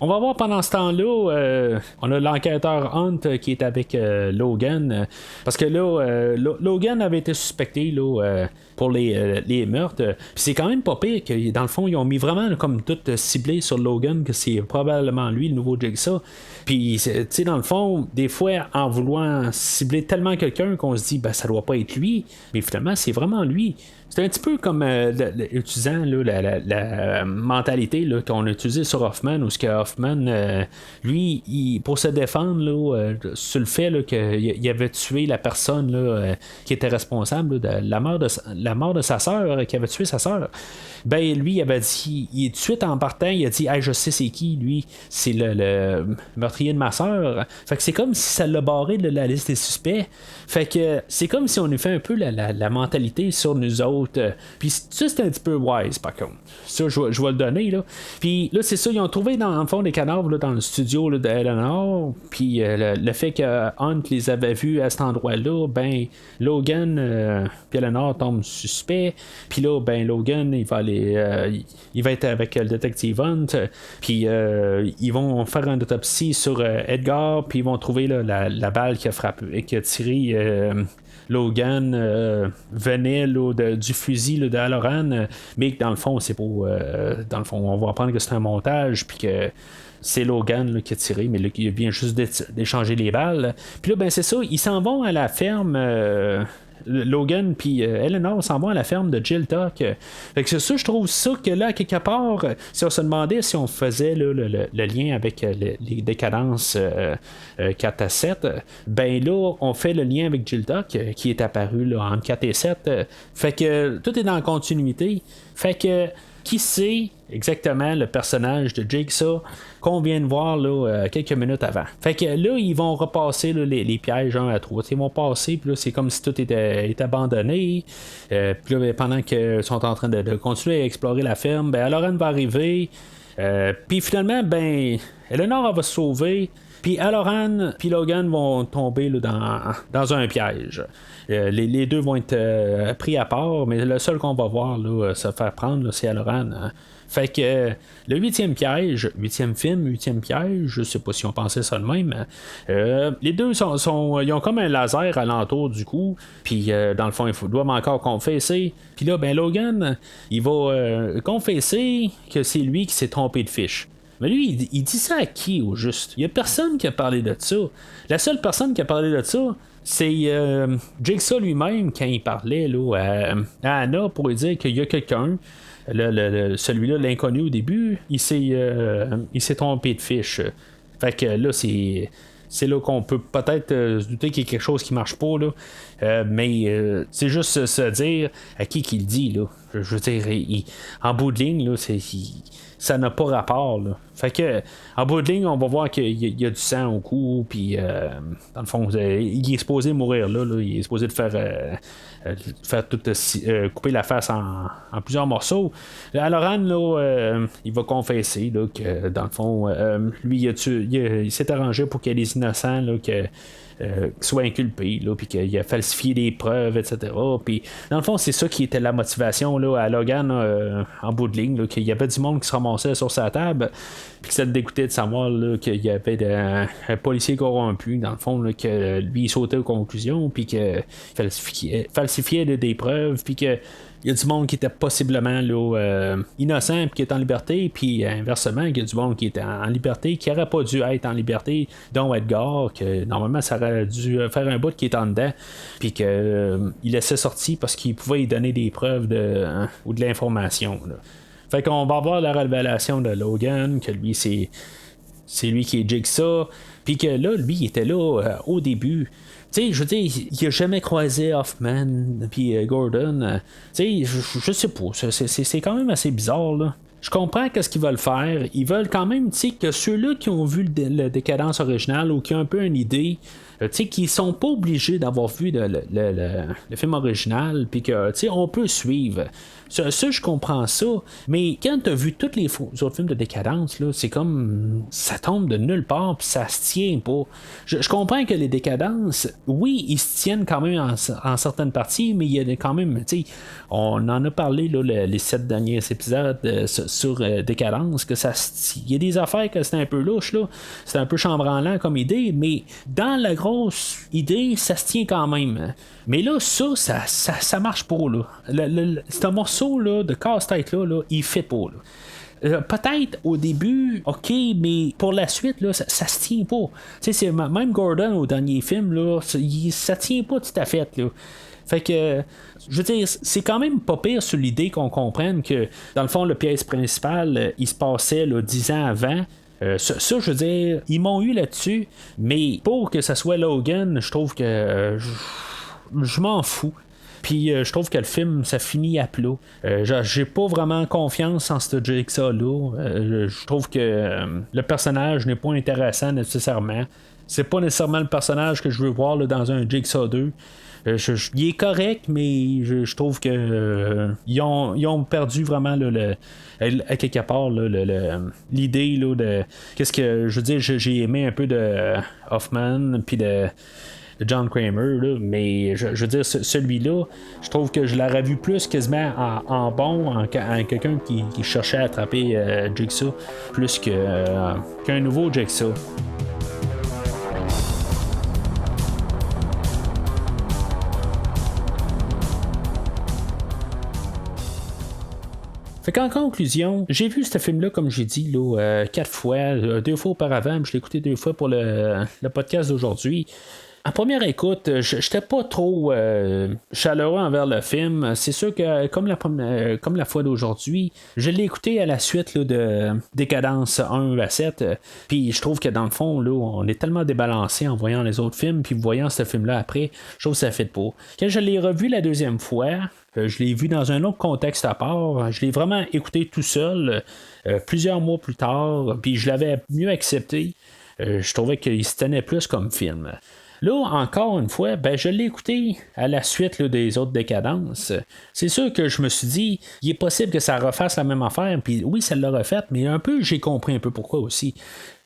S1: On va voir pendant ce temps-là, on a l'enquêteur Hunt qui est avec Logan. Parce que là, Logan avait été suspecté là, pour les meurtres. Puis c'est quand même pas pire que dans le fond, ils ont mis vraiment comme tout ciblé sur Logan, que c'est probablement lui, le nouveau Jigsaw. Puis, tu sais, dans le fond, des fois, en voulant cibler tellement quelqu'un qu'on se dit, ben, ça doit pas être lui. Mais finalement, c'est vraiment lui. C'est un petit peu comme utilisant là, la mentalité là, qu'on a utilisée sur Hoffman, où ce que Hoffman, lui, pour se défendre là, sur le fait là, qu'il avait tué la personne là, qui était responsable là, de la mort de sa sœur, qui avait tué sa sœur, ben lui, il avait dit, tout de suite en partant, il a dit, hey, je sais c'est qui, lui, c'est le meurtrier de ma sœur. Fait que c'est comme si ça l'a barré de la liste des suspects. Fait que c'est comme si on nous fait un peu la mentalité sur nous autres. Puis ça, c'est un petit peu wise, par contre. Ça, je vais le donner, là. Puis là, c'est ça, ils ont trouvé dans le fond des cadavres là, dans le studio là, d'Eleanor. Puis le fait que Hunt les avait vus à cet endroit-là, ben, Logan puis Eleanor tombent suspects. Puis là, ben, Logan, il va aller... il va être avec le détective Hunt. Puis ils vont faire une autopsie sur Edgar. Puis ils vont trouver là, la balle qui a frappé et qui a tiré... Logan venait là, du fusil là, de Halloran, mais dans le fond, c'est pour. Dans le fond, on va apprendre que c'est un montage, puis que c'est Logan là, qui a tiré, mais là, il vient juste d'échanger les balles. Puis là, ben c'est ça, ils s'en vont à la ferme. Logan puis Eleanor s'en vont à la ferme de Jill Tuck. Fait que c'est ça, je trouve ça que là, quelque part, si on se demandait si on faisait là, le lien avec les décadences 4 à 7, ben là, on fait le lien avec Jill Tuck qui est apparu là, entre 4 et 7. Fait que tout est dans la continuité. Fait que qui sait exactement le personnage de Jigsaw qu'on vient de voir là, quelques minutes avant. Fait que là, ils vont repasser là, les pièges 1 à 3. Ils vont passer, puis là, c'est comme si tout était abandonné. Puis là, pendant qu'ils sont en train de continuer à explorer la ferme, ben, Lauren va arriver. Puis finalement, ben, Eleanor va se sauver. Puis Halloran puis Logan vont tomber là, dans un piège. Les deux vont être pris à part, mais le seul qu'on va voir là, se faire prendre, là, c'est Halloran. Hein. Fait que le 8e piège, 8e film, 8e piège, je sais pas si on pensait ça de même. Les deux ils ont comme un laser alentour du cou, puis dans le fond, ils doivent encore confesser. Puis là, ben Logan, il va confesser que c'est lui qui s'est trompé de fiche. Mais lui, il dit ça à qui au juste? Il n'y a personne qui a parlé de ça. La seule personne qui a parlé de ça, c'est Jigsaw lui-même quand il parlait là, à Anna pour lui dire qu'il y a quelqu'un. Celui-là, l'inconnu au début, il s'est trompé de fiche. Fait que là, c'est là qu'on peut peut-être se douter qu'il y a quelque chose qui marche pas là. Mais c'est juste se dire à qui qu'il dit là. Je veux dire, en bout de ligne là, ça n'a pas rapport là. Fait que en bout de ligne, on va voir qu'il y a du sang au cou, puis dans le fond, il est supposé mourir là. Il est supposé de faire tout couper la face en plusieurs morceaux. Halloran là, il va confesser là, que dans le fond, lui il s'est arrangé pour qu'il y ait des innocents là, soient inculpés, puis qu'il a falsifié des preuves, etc. Puis dans le fond, c'est ça qui était la motivation là, à Logan en bout de ligne, là, qu'il y avait du monde qui se ramassait sur sa table, puis que ça le dégoûtait de savoir là, qu'il y avait un policier corrompu, dans le fond, là, que lui il sautait aux conclusions, puis qu'il falsifiait des preuves, puis que il y a du monde qui était possiblement là, innocent puis qui est en liberté, puis inversement, il y a du monde qui était en liberté qui n'aurait pas dû être en liberté, dont Edgar, que normalement ça aurait dû faire un bout qui est en dedans, puis qu'il laissait sortir parce qu'il pouvait y donner des preuves ou de l'information. Là. Fait qu'on va voir la révélation de Logan, que lui c'est c'est lui qui est Jigsaw, puis que là, lui, il était là au début. Tu sais, je veux dire, il a jamais croisé Hoffman puis Gordon. Tu sais, je sais pas, c'est quand même assez bizarre, là. Je comprends qu'est-ce qu'ils veulent faire. Ils veulent quand même, tu sais, que ceux-là qui ont vu le Décadence original ou qui ont un peu une idée, tu sais, qui sont pas obligés d'avoir vu le film original, puis que, tu sais, on peut suivre. Ça, je comprends ça, mais quand tu as vu tous les autres films de décadence, là, c'est comme ça tombe de nulle part, puis ça se tient pas. Je comprends que les décadences, oui, ils se tiennent quand même en certaines parties, mais il y a quand même, tu sais, on en a parlé là, les 7 derniers épisodes sur décadence, que il y a des affaires que c'est un peu louche, là, c'est un peu chambranlant comme idée, mais dans la grosse idée, ça se tient quand même. Mais là, ça marche pas, là. C'est un morceau là, de casse-tête là, il fait pas, là. Peut-être au début, ok, mais pour la suite, là, ça se tient pas. Tu sais, même Gordon au dernier film, là, ça tient pas tout à fait, là. Fait que, je veux dire, c'est quand même pas pire sur l'idée qu'on comprenne que, dans le fond, le pièce principal, il se passait là, 10 ans avant. Ça, je veux dire, ils m'ont eu là-dessus, mais pour que ça soit Logan, je trouve que je m'en fous. Puis je trouve que le film, ça finit à plat. J'ai pas vraiment confiance en ce Jigsaw-là. Je trouve que le personnage n'est pas intéressant nécessairement. C'est pas nécessairement le personnage que je veux voir là, dans un Jigsaw 2. Il est correct, mais je trouve que ils ont perdu vraiment là, à quelque part là, l'idée là, de qu'est-ce que je veux dire. J'ai aimé un peu de Hoffman puis de John Kramer, là, mais je veux dire, celui-là, je trouve que je l'aurais vu plus quasiment en bon, en quelqu'un qui cherchait à attraper Jigsaw, plus qu'un nouveau Jigsaw. Fait qu'en conclusion, j'ai vu ce film-là, comme j'ai dit, là, 4 fois, 2 fois auparavant, je l'ai écouté 2 fois pour le podcast d'aujourd'hui. En première écoute, j'étais pas trop chaleureux envers le film. C'est sûr que, comme la fois d'aujourd'hui, je l'ai écouté à la suite là, de Décadence 1 à 7. Puis je trouve que dans le fond, là, on est tellement débalancé en voyant les autres films, puis voyant ce film-là après, je trouve que ça fait pas. Quand je l'ai revu la deuxième fois, je l'ai vu dans un autre contexte à part. Je l'ai vraiment écouté tout seul, plusieurs mois plus tard, puis je l'avais mieux accepté. Je trouvais qu'il se tenait plus comme film. Là, encore une fois, je l'ai écouté à la suite là, des autres décadences. C'est sûr que je me suis dit, il est possible que ça refasse la même affaire, puis oui, ça l'a refait, mais un peu, j'ai compris un peu pourquoi aussi.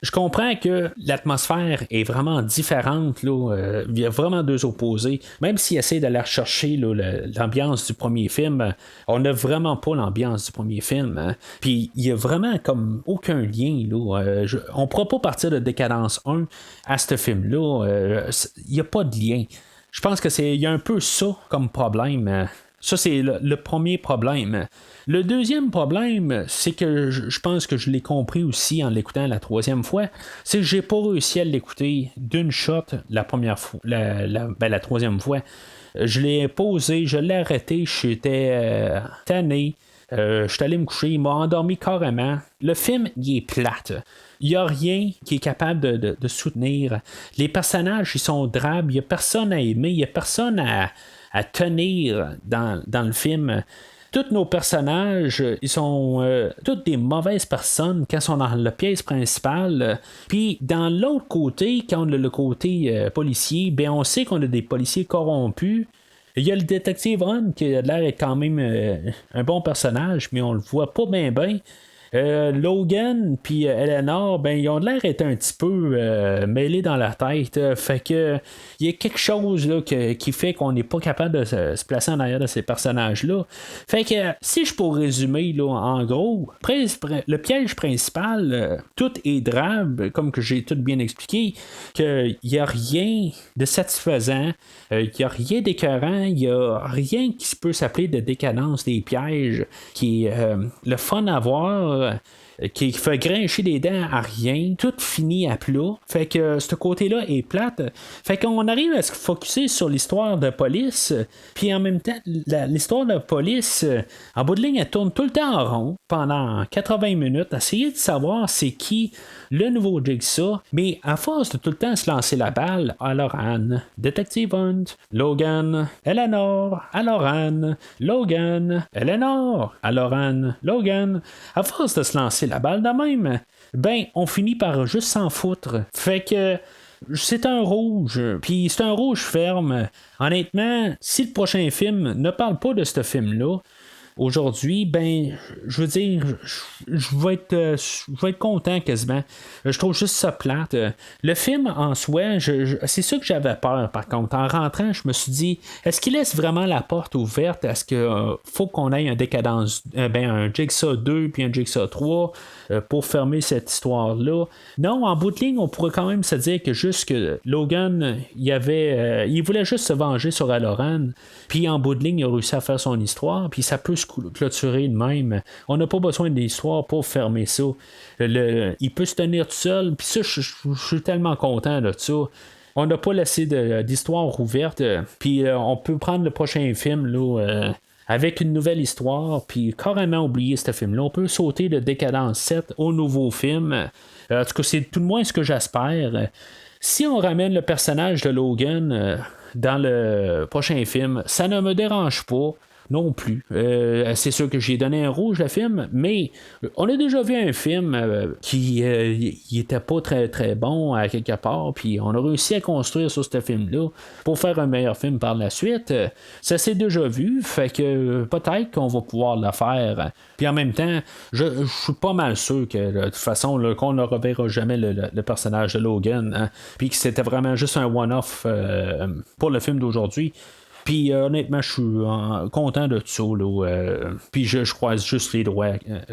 S1: Je comprends que l'atmosphère est vraiment différente. Là, il y a vraiment deux opposés. Même s'ils essaient d'aller rechercher là, l'ambiance du premier film, on n'a vraiment pas l'ambiance du premier film. Hein. Puis il y a vraiment comme aucun lien. Là. On ne pourra pas partir de Décadence 1 à ce film-là. Il n'y a pas de lien. Je pense que il y a un peu ça comme problème. Ça, c'est le premier problème. Le deuxième problème, c'est que je pense que je l'ai compris aussi en l'écoutant la troisième fois, c'est que j'ai pas réussi à l'écouter d'une shot la première fois, la troisième fois. Je l'ai posé, je l'ai arrêté, j'étais tanné. Je suis allé me coucher, il m'a endormi carrément. Le film, il est plate. Il n'y a rien qui est capable de soutenir. Les personnages, ils sont drabes. Il n'y a personne à aimer. Il n'y a personne à tenir dans le film. Tous nos personnages, ils sont toutes des mauvaises personnes quand ils sont dans la pièce principale. Puis dans l'autre côté, quand on a le côté policier, on sait qu'on a des policiers corrompus. Il y a le détective Ron qui a l'air d'être quand même un bon personnage, mais on le voit pas bien. Logan puis Eleanor, ils ont l'air d'être un petit peu mêlés dans la tête. Fait que il y a quelque chose là, qui fait qu'on n'est pas capable de se placer en arrière de ces personnages-là. Fait que si je pourrais résumer là, en gros, le piège principal, tout est drabe, comme que j'ai tout bien expliqué, qu'il n'y a rien de satisfaisant, il n'y a rien d'écœurant, il n'y a rien qui peut s'appeler de décadence des pièges, qui est le fun à voir. qui fait grincher des dents à rien, tout finit à plat. Fait que ce côté-là est plate. Fait qu'on arrive à se focusser sur l'histoire de police, puis en même temps, l'histoire de police, en bout de ligne, elle tourne tout le temps en rond pendant 80 minutes, essayer de savoir c'est qui le nouveau Jigsaw, mais à force de tout le temps se lancer la balle, alors Anne, Detective Hunt, Logan, Eleanor, alors Anne, Logan, Eleanor, alors Anne, Logan, à force de se lancer la balle de même, ben, on finit par juste s'en foutre. Fait que c'est un rouge, puis c'est un rouge ferme. Honnêtement, si le prochain film ne parle pas de ce film-là, aujourd'hui, ben, je veux dire, je vais être content quasiment. Je trouve juste ça plate. Le film en soi, c'est ça que j'avais peur par contre. En rentrant, je me suis dit, est-ce qu'il laisse vraiment la porte ouverte? Est-ce qu'il faut qu'on ait un décadence, un Jigsaw 2 puis un Jigsaw 3 pour fermer cette histoire-là? Non, en bout de ligne, on pourrait quand même se dire que juste que Logan, il voulait juste se venger sur Halloran, puis en bout de ligne, il a réussi à faire son histoire, puis ça peut se clôturer de même. On n'a pas besoin d'histoire pour fermer ça. Il peut se tenir tout seul, puis ça, je suis tellement content de ça. On n'a pas laissé d'histoire ouverte, puis on peut prendre le prochain film là, avec une nouvelle histoire, puis carrément oublier ce film-là. On peut sauter de Décadence 7 au nouveau film. En tout cas, c'est tout de moins ce que j'espère. Si on ramène le personnage de Logan dans le prochain film, ça ne me dérange pas non plus. C'est sûr que j'ai donné un rouge le film, mais on a déjà vu un film qui il était pas très très bon à quelque part, puis on a réussi à construire sur ce film-là pour faire un meilleur film par la suite. Ça s'est déjà vu, fait que peut-être qu'on va pouvoir le faire. Puis en même temps, je suis pas mal sûr que de toute façon là, qu'on ne reverra jamais le personnage de Logan, hein, puis que c'était vraiment juste un one-off pour le film d'aujourd'hui. Puis honnêtement, je suis content de ça. Puis je croise juste les droits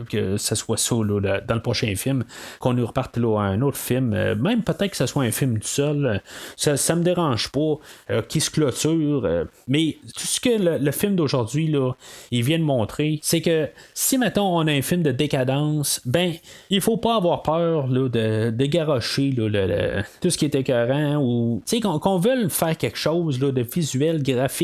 S1: que ce soit ça là, dans le prochain film, qu'on nous reparte là, à un autre film. Même peut-être que ce soit un film tout seul. Ça me dérange pas. Qui se clôture. Mais tout ce que le film d'aujourd'hui, là, il vient de montrer, c'est que si mettons on a un film de décadence, ben il faut pas avoir peur là, de garrocher là, tout ce qui est écœurant ou qu'on veuille faire quelque chose là, de visuel, graphique.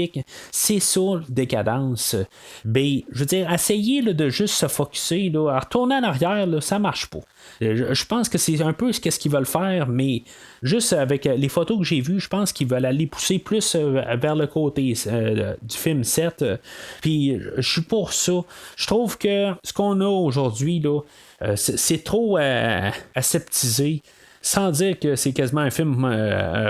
S1: C'est ça, décadence. Ben, je veux dire, essayer là, de juste se focusser, là, à retourner en arrière, là, ça marche pas. Je pense que c'est un peu ce qu'ils veulent faire, mais juste avec les photos que j'ai vues, je pense qu'ils veulent aller pousser plus vers le côté du film 7. Puis je suis pour ça. Je trouve que ce qu'on a aujourd'hui, là, c'est trop aseptisé. Sans dire que c'est quasiment un film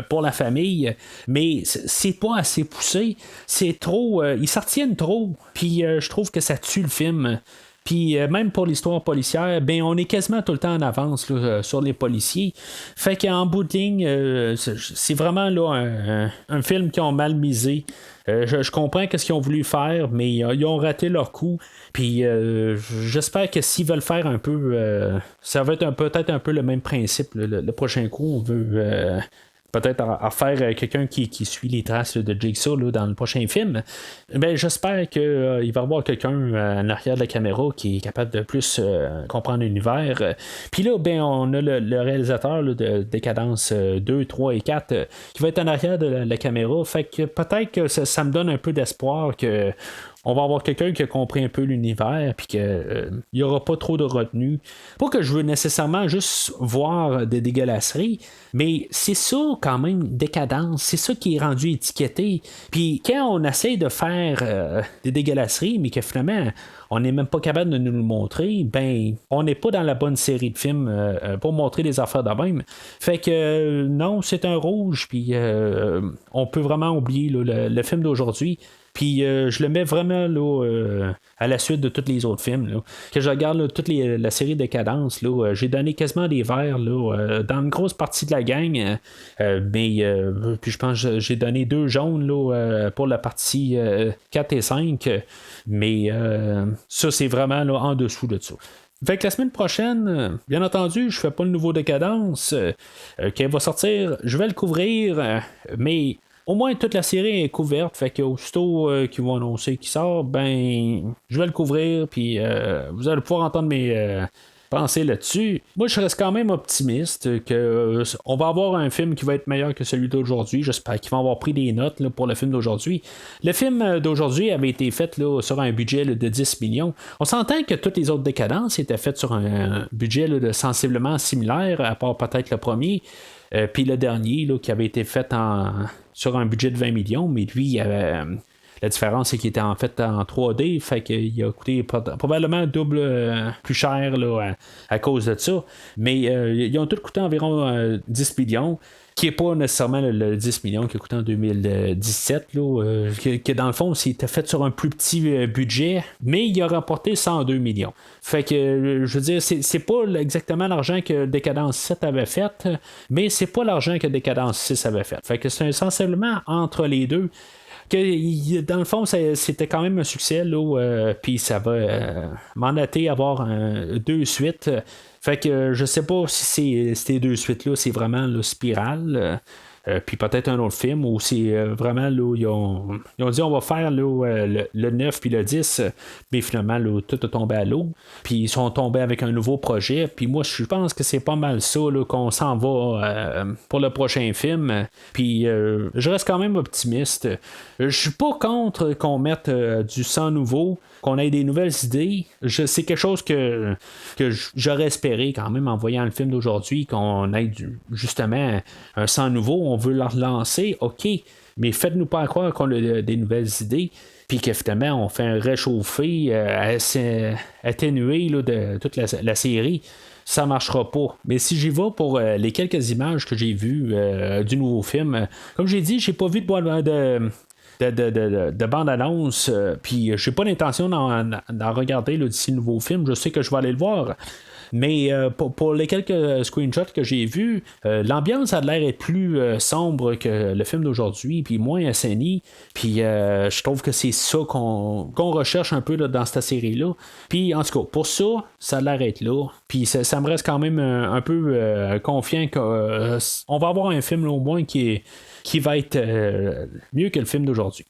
S1: pour la famille, mais c'est pas assez poussé. C'est trop. Ils s'en retiennent trop. Puis je trouve que ça tue le film. Puis même pour l'histoire policière, ben on est quasiment tout le temps en avance là, sur les policiers. Fait qu'en bout de ligne, c'est vraiment là, un film qui ont mal misé. Je comprends ce qu'ils ont voulu faire, mais ils ont raté leur coup. Puis j'espère que s'ils veulent faire un peu, ça va être peut-être un peu le même principe. Le prochain coup, on veut peut-être à faire quelqu'un qui suit les traces de Jigsaw là, dans le prochain film. Ben, j'espère qu'il va y avoir quelqu'un en arrière de la caméra qui est capable de plus comprendre l'univers. Puis là, ben, on a le réalisateur là, de Décadence 2, 3 et 4 qui va être en arrière de la caméra. Fait que peut-être que ça me donne un peu d'espoir que on va avoir quelqu'un qui a compris un peu l'univers puis qu'il n'y aura pas trop de retenue. Pas que je veux nécessairement juste voir des dégueulasseries, mais c'est ça quand même, décadence, c'est ça qui est rendu étiqueté. Puis quand on essaie de faire des dégueulasseries, mais que finalement on n'est même pas capable de nous le montrer, ben on n'est pas dans la bonne série de films pour montrer des affaires de même. Fait que non, c'est un rouge, puis on peut vraiment oublier là, le film d'aujourd'hui. Puis je le mets vraiment là, à la suite de tous les autres films. Là. Que je regarde là, toute la série de Décadence, là, j'ai donné quasiment des verres là, dans une grosse partie de la gang. Mais puis je pense que j'ai donné 2 jaunes là, pour la partie 4 et 5. Mais ça, c'est vraiment là, en dessous de ça. Fait que la semaine prochaine, bien entendu, je fais pas le nouveau Décadence qui va sortir. Je vais le couvrir, mais au moins toute la série est couverte. Fait que aussitôt qu'ils vont annoncer qu'il sort, ben je vais le couvrir. Puis vous allez pouvoir entendre penser là-dessus. Moi, je reste quand même optimiste que on va avoir un film qui va être meilleur que celui d'aujourd'hui. J'espère qu'ils vont avoir pris des notes là, pour le film d'aujourd'hui. Le film d'aujourd'hui avait été fait là, sur un budget là, de 10 millions. On s'entend que toutes les autres décadences étaient faites sur un budget là, de sensiblement similaire, à part peut-être le premier. Puis le dernier là, qui avait été fait sur un budget de 20 millions, mais lui, la différence, c'est qu'il était en fait en 3D, fait qu'il a coûté probablement double plus cher là, à cause de ça. Mais ils ont tous coûté environ 10 millions, qui n'est pas nécessairement le 10 millions qui a coûté en 2017, là, que dans le fond, c'était fait sur un plus petit budget, mais il a rapporté 102 millions. Fait que, je veux dire, c'est pas exactement l'argent que Décadence 7 avait fait, mais c'est pas l'argent que Décadence 6 avait fait. Fait que c'est essentiellement entre les deux. Que, dans le fond, c'était quand même un succès, puis ça va mandater avoir deux suites. Fait que je sais pas si ces deux suites-là, c'est vraiment le Spirale. Puis peut-être un autre film où c'est vraiment là, ils ont dit on va faire là, le 9 puis le 10, mais finalement là, tout est tombé à l'eau. Puis ils sont tombés avec un nouveau projet. Puis moi je pense que c'est pas mal ça là, qu'on s'en va pour le prochain film. Puis je reste quand même optimiste. Je suis pas contre qu'on mette du sang nouveau, qu'on ait des nouvelles idées. C'est quelque chose que j'aurais espéré quand même en voyant le film d'aujourd'hui, qu'on ait justement un sang nouveau. On veut le relancer, ok, mais faites-nous pas croire qu'on a des nouvelles idées, puis qu'effectivement on fait un réchauffé atténué là, de toute la série. Ça marchera pas. Mais si j'y vais pour les quelques images que j'ai vues du nouveau film, comme j'ai dit, j'ai pas vu de bande-annonce, puis j'ai pas l'intention d'en regarder là, d'ici le nouveau film. Je sais que je vais aller le voir. Mais pour les quelques screenshots que j'ai vus, l'ambiance a l'air être plus sombre que le film d'aujourd'hui, puis moins assaini. Puis je trouve que c'est ça qu'on recherche un peu là, dans cette série-là. Puis en tout cas, pour ça, ça l'arrête là. Puis ça me reste quand même un peu confiant qu'on va avoir un film là, au moins qui va être mieux que le film d'aujourd'hui.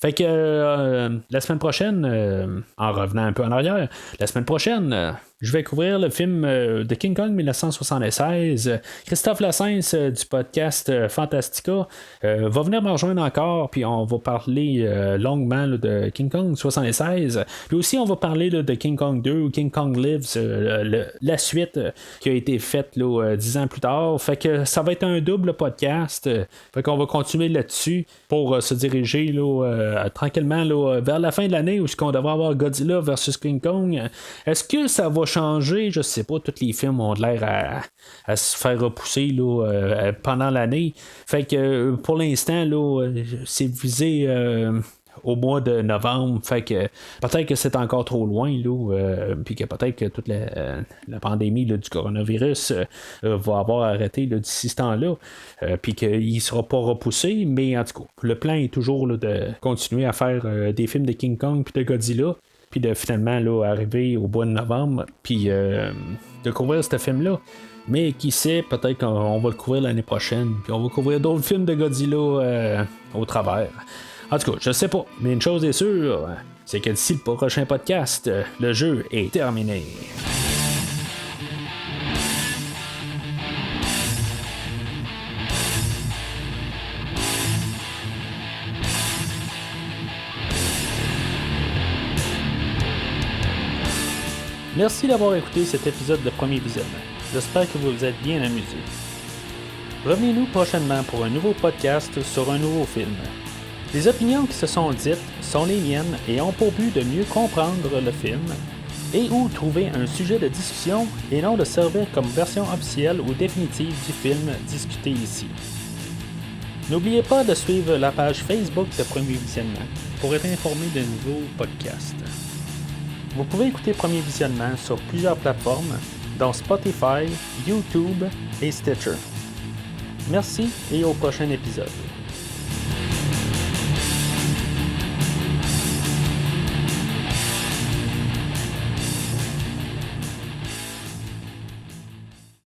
S1: Fait que la semaine prochaine, en revenant un peu en arrière, la semaine prochaine, je vais couvrir le film de King Kong 1976. Christophe Lassens du podcast Fantastica va venir me rejoindre encore, puis on va parler longuement là, de King Kong 76. Puis aussi, on va parler là, de King Kong 2 ou King Kong Lives, la suite qui a été faite là, 10 ans plus tard. Fait que ça va être un double podcast. Fait qu'on va continuer là-dessus pour se diriger là, tranquillement là, vers la fin de l'année où on devrait avoir Godzilla versus King Kong. Est-ce que ça va changer? Je sais pas, tous les films ont l'air à se faire repousser là, pendant l'année. Fait que pour l'instant, là, c'est visé au mois de novembre. Fait que peut-être que c'est encore trop loin, là, puis que peut-être que toute la pandémie là, du coronavirus va avoir arrêté là, d'ici ce temps-là, puis qu'il ne sera pas repoussé. Mais en tout cas, le plan est toujours là, de continuer à faire des films de King Kong puis de Godzilla, puis de finalement là, arriver au mois de novembre, puis de couvrir ce film-là. Mais qui sait, peut-être qu'on va le couvrir l'année prochaine, puis on va couvrir d'autres films de Godzilla au travers. En tout cas, je sais pas, mais une chose est sûre, c'est que d'ici le prochain podcast, le jeu est terminé. Merci d'avoir écouté cet épisode de Premier Visionnement. J'espère que vous vous êtes bien amusés. Revenez-nous prochainement pour un nouveau podcast sur un nouveau film. Les opinions qui se sont dites sont les miennes et ont pour but de mieux comprendre le film et ou trouver un sujet de discussion et non de servir comme version officielle ou définitive du film discuté ici. N'oubliez pas de suivre la page Facebook de Premier Visionnement pour être informé de nouveaux podcasts. Vous pouvez écouter Premier Visionnement sur plusieurs plateformes, dont Spotify, YouTube et Stitcher. Merci et au prochain épisode.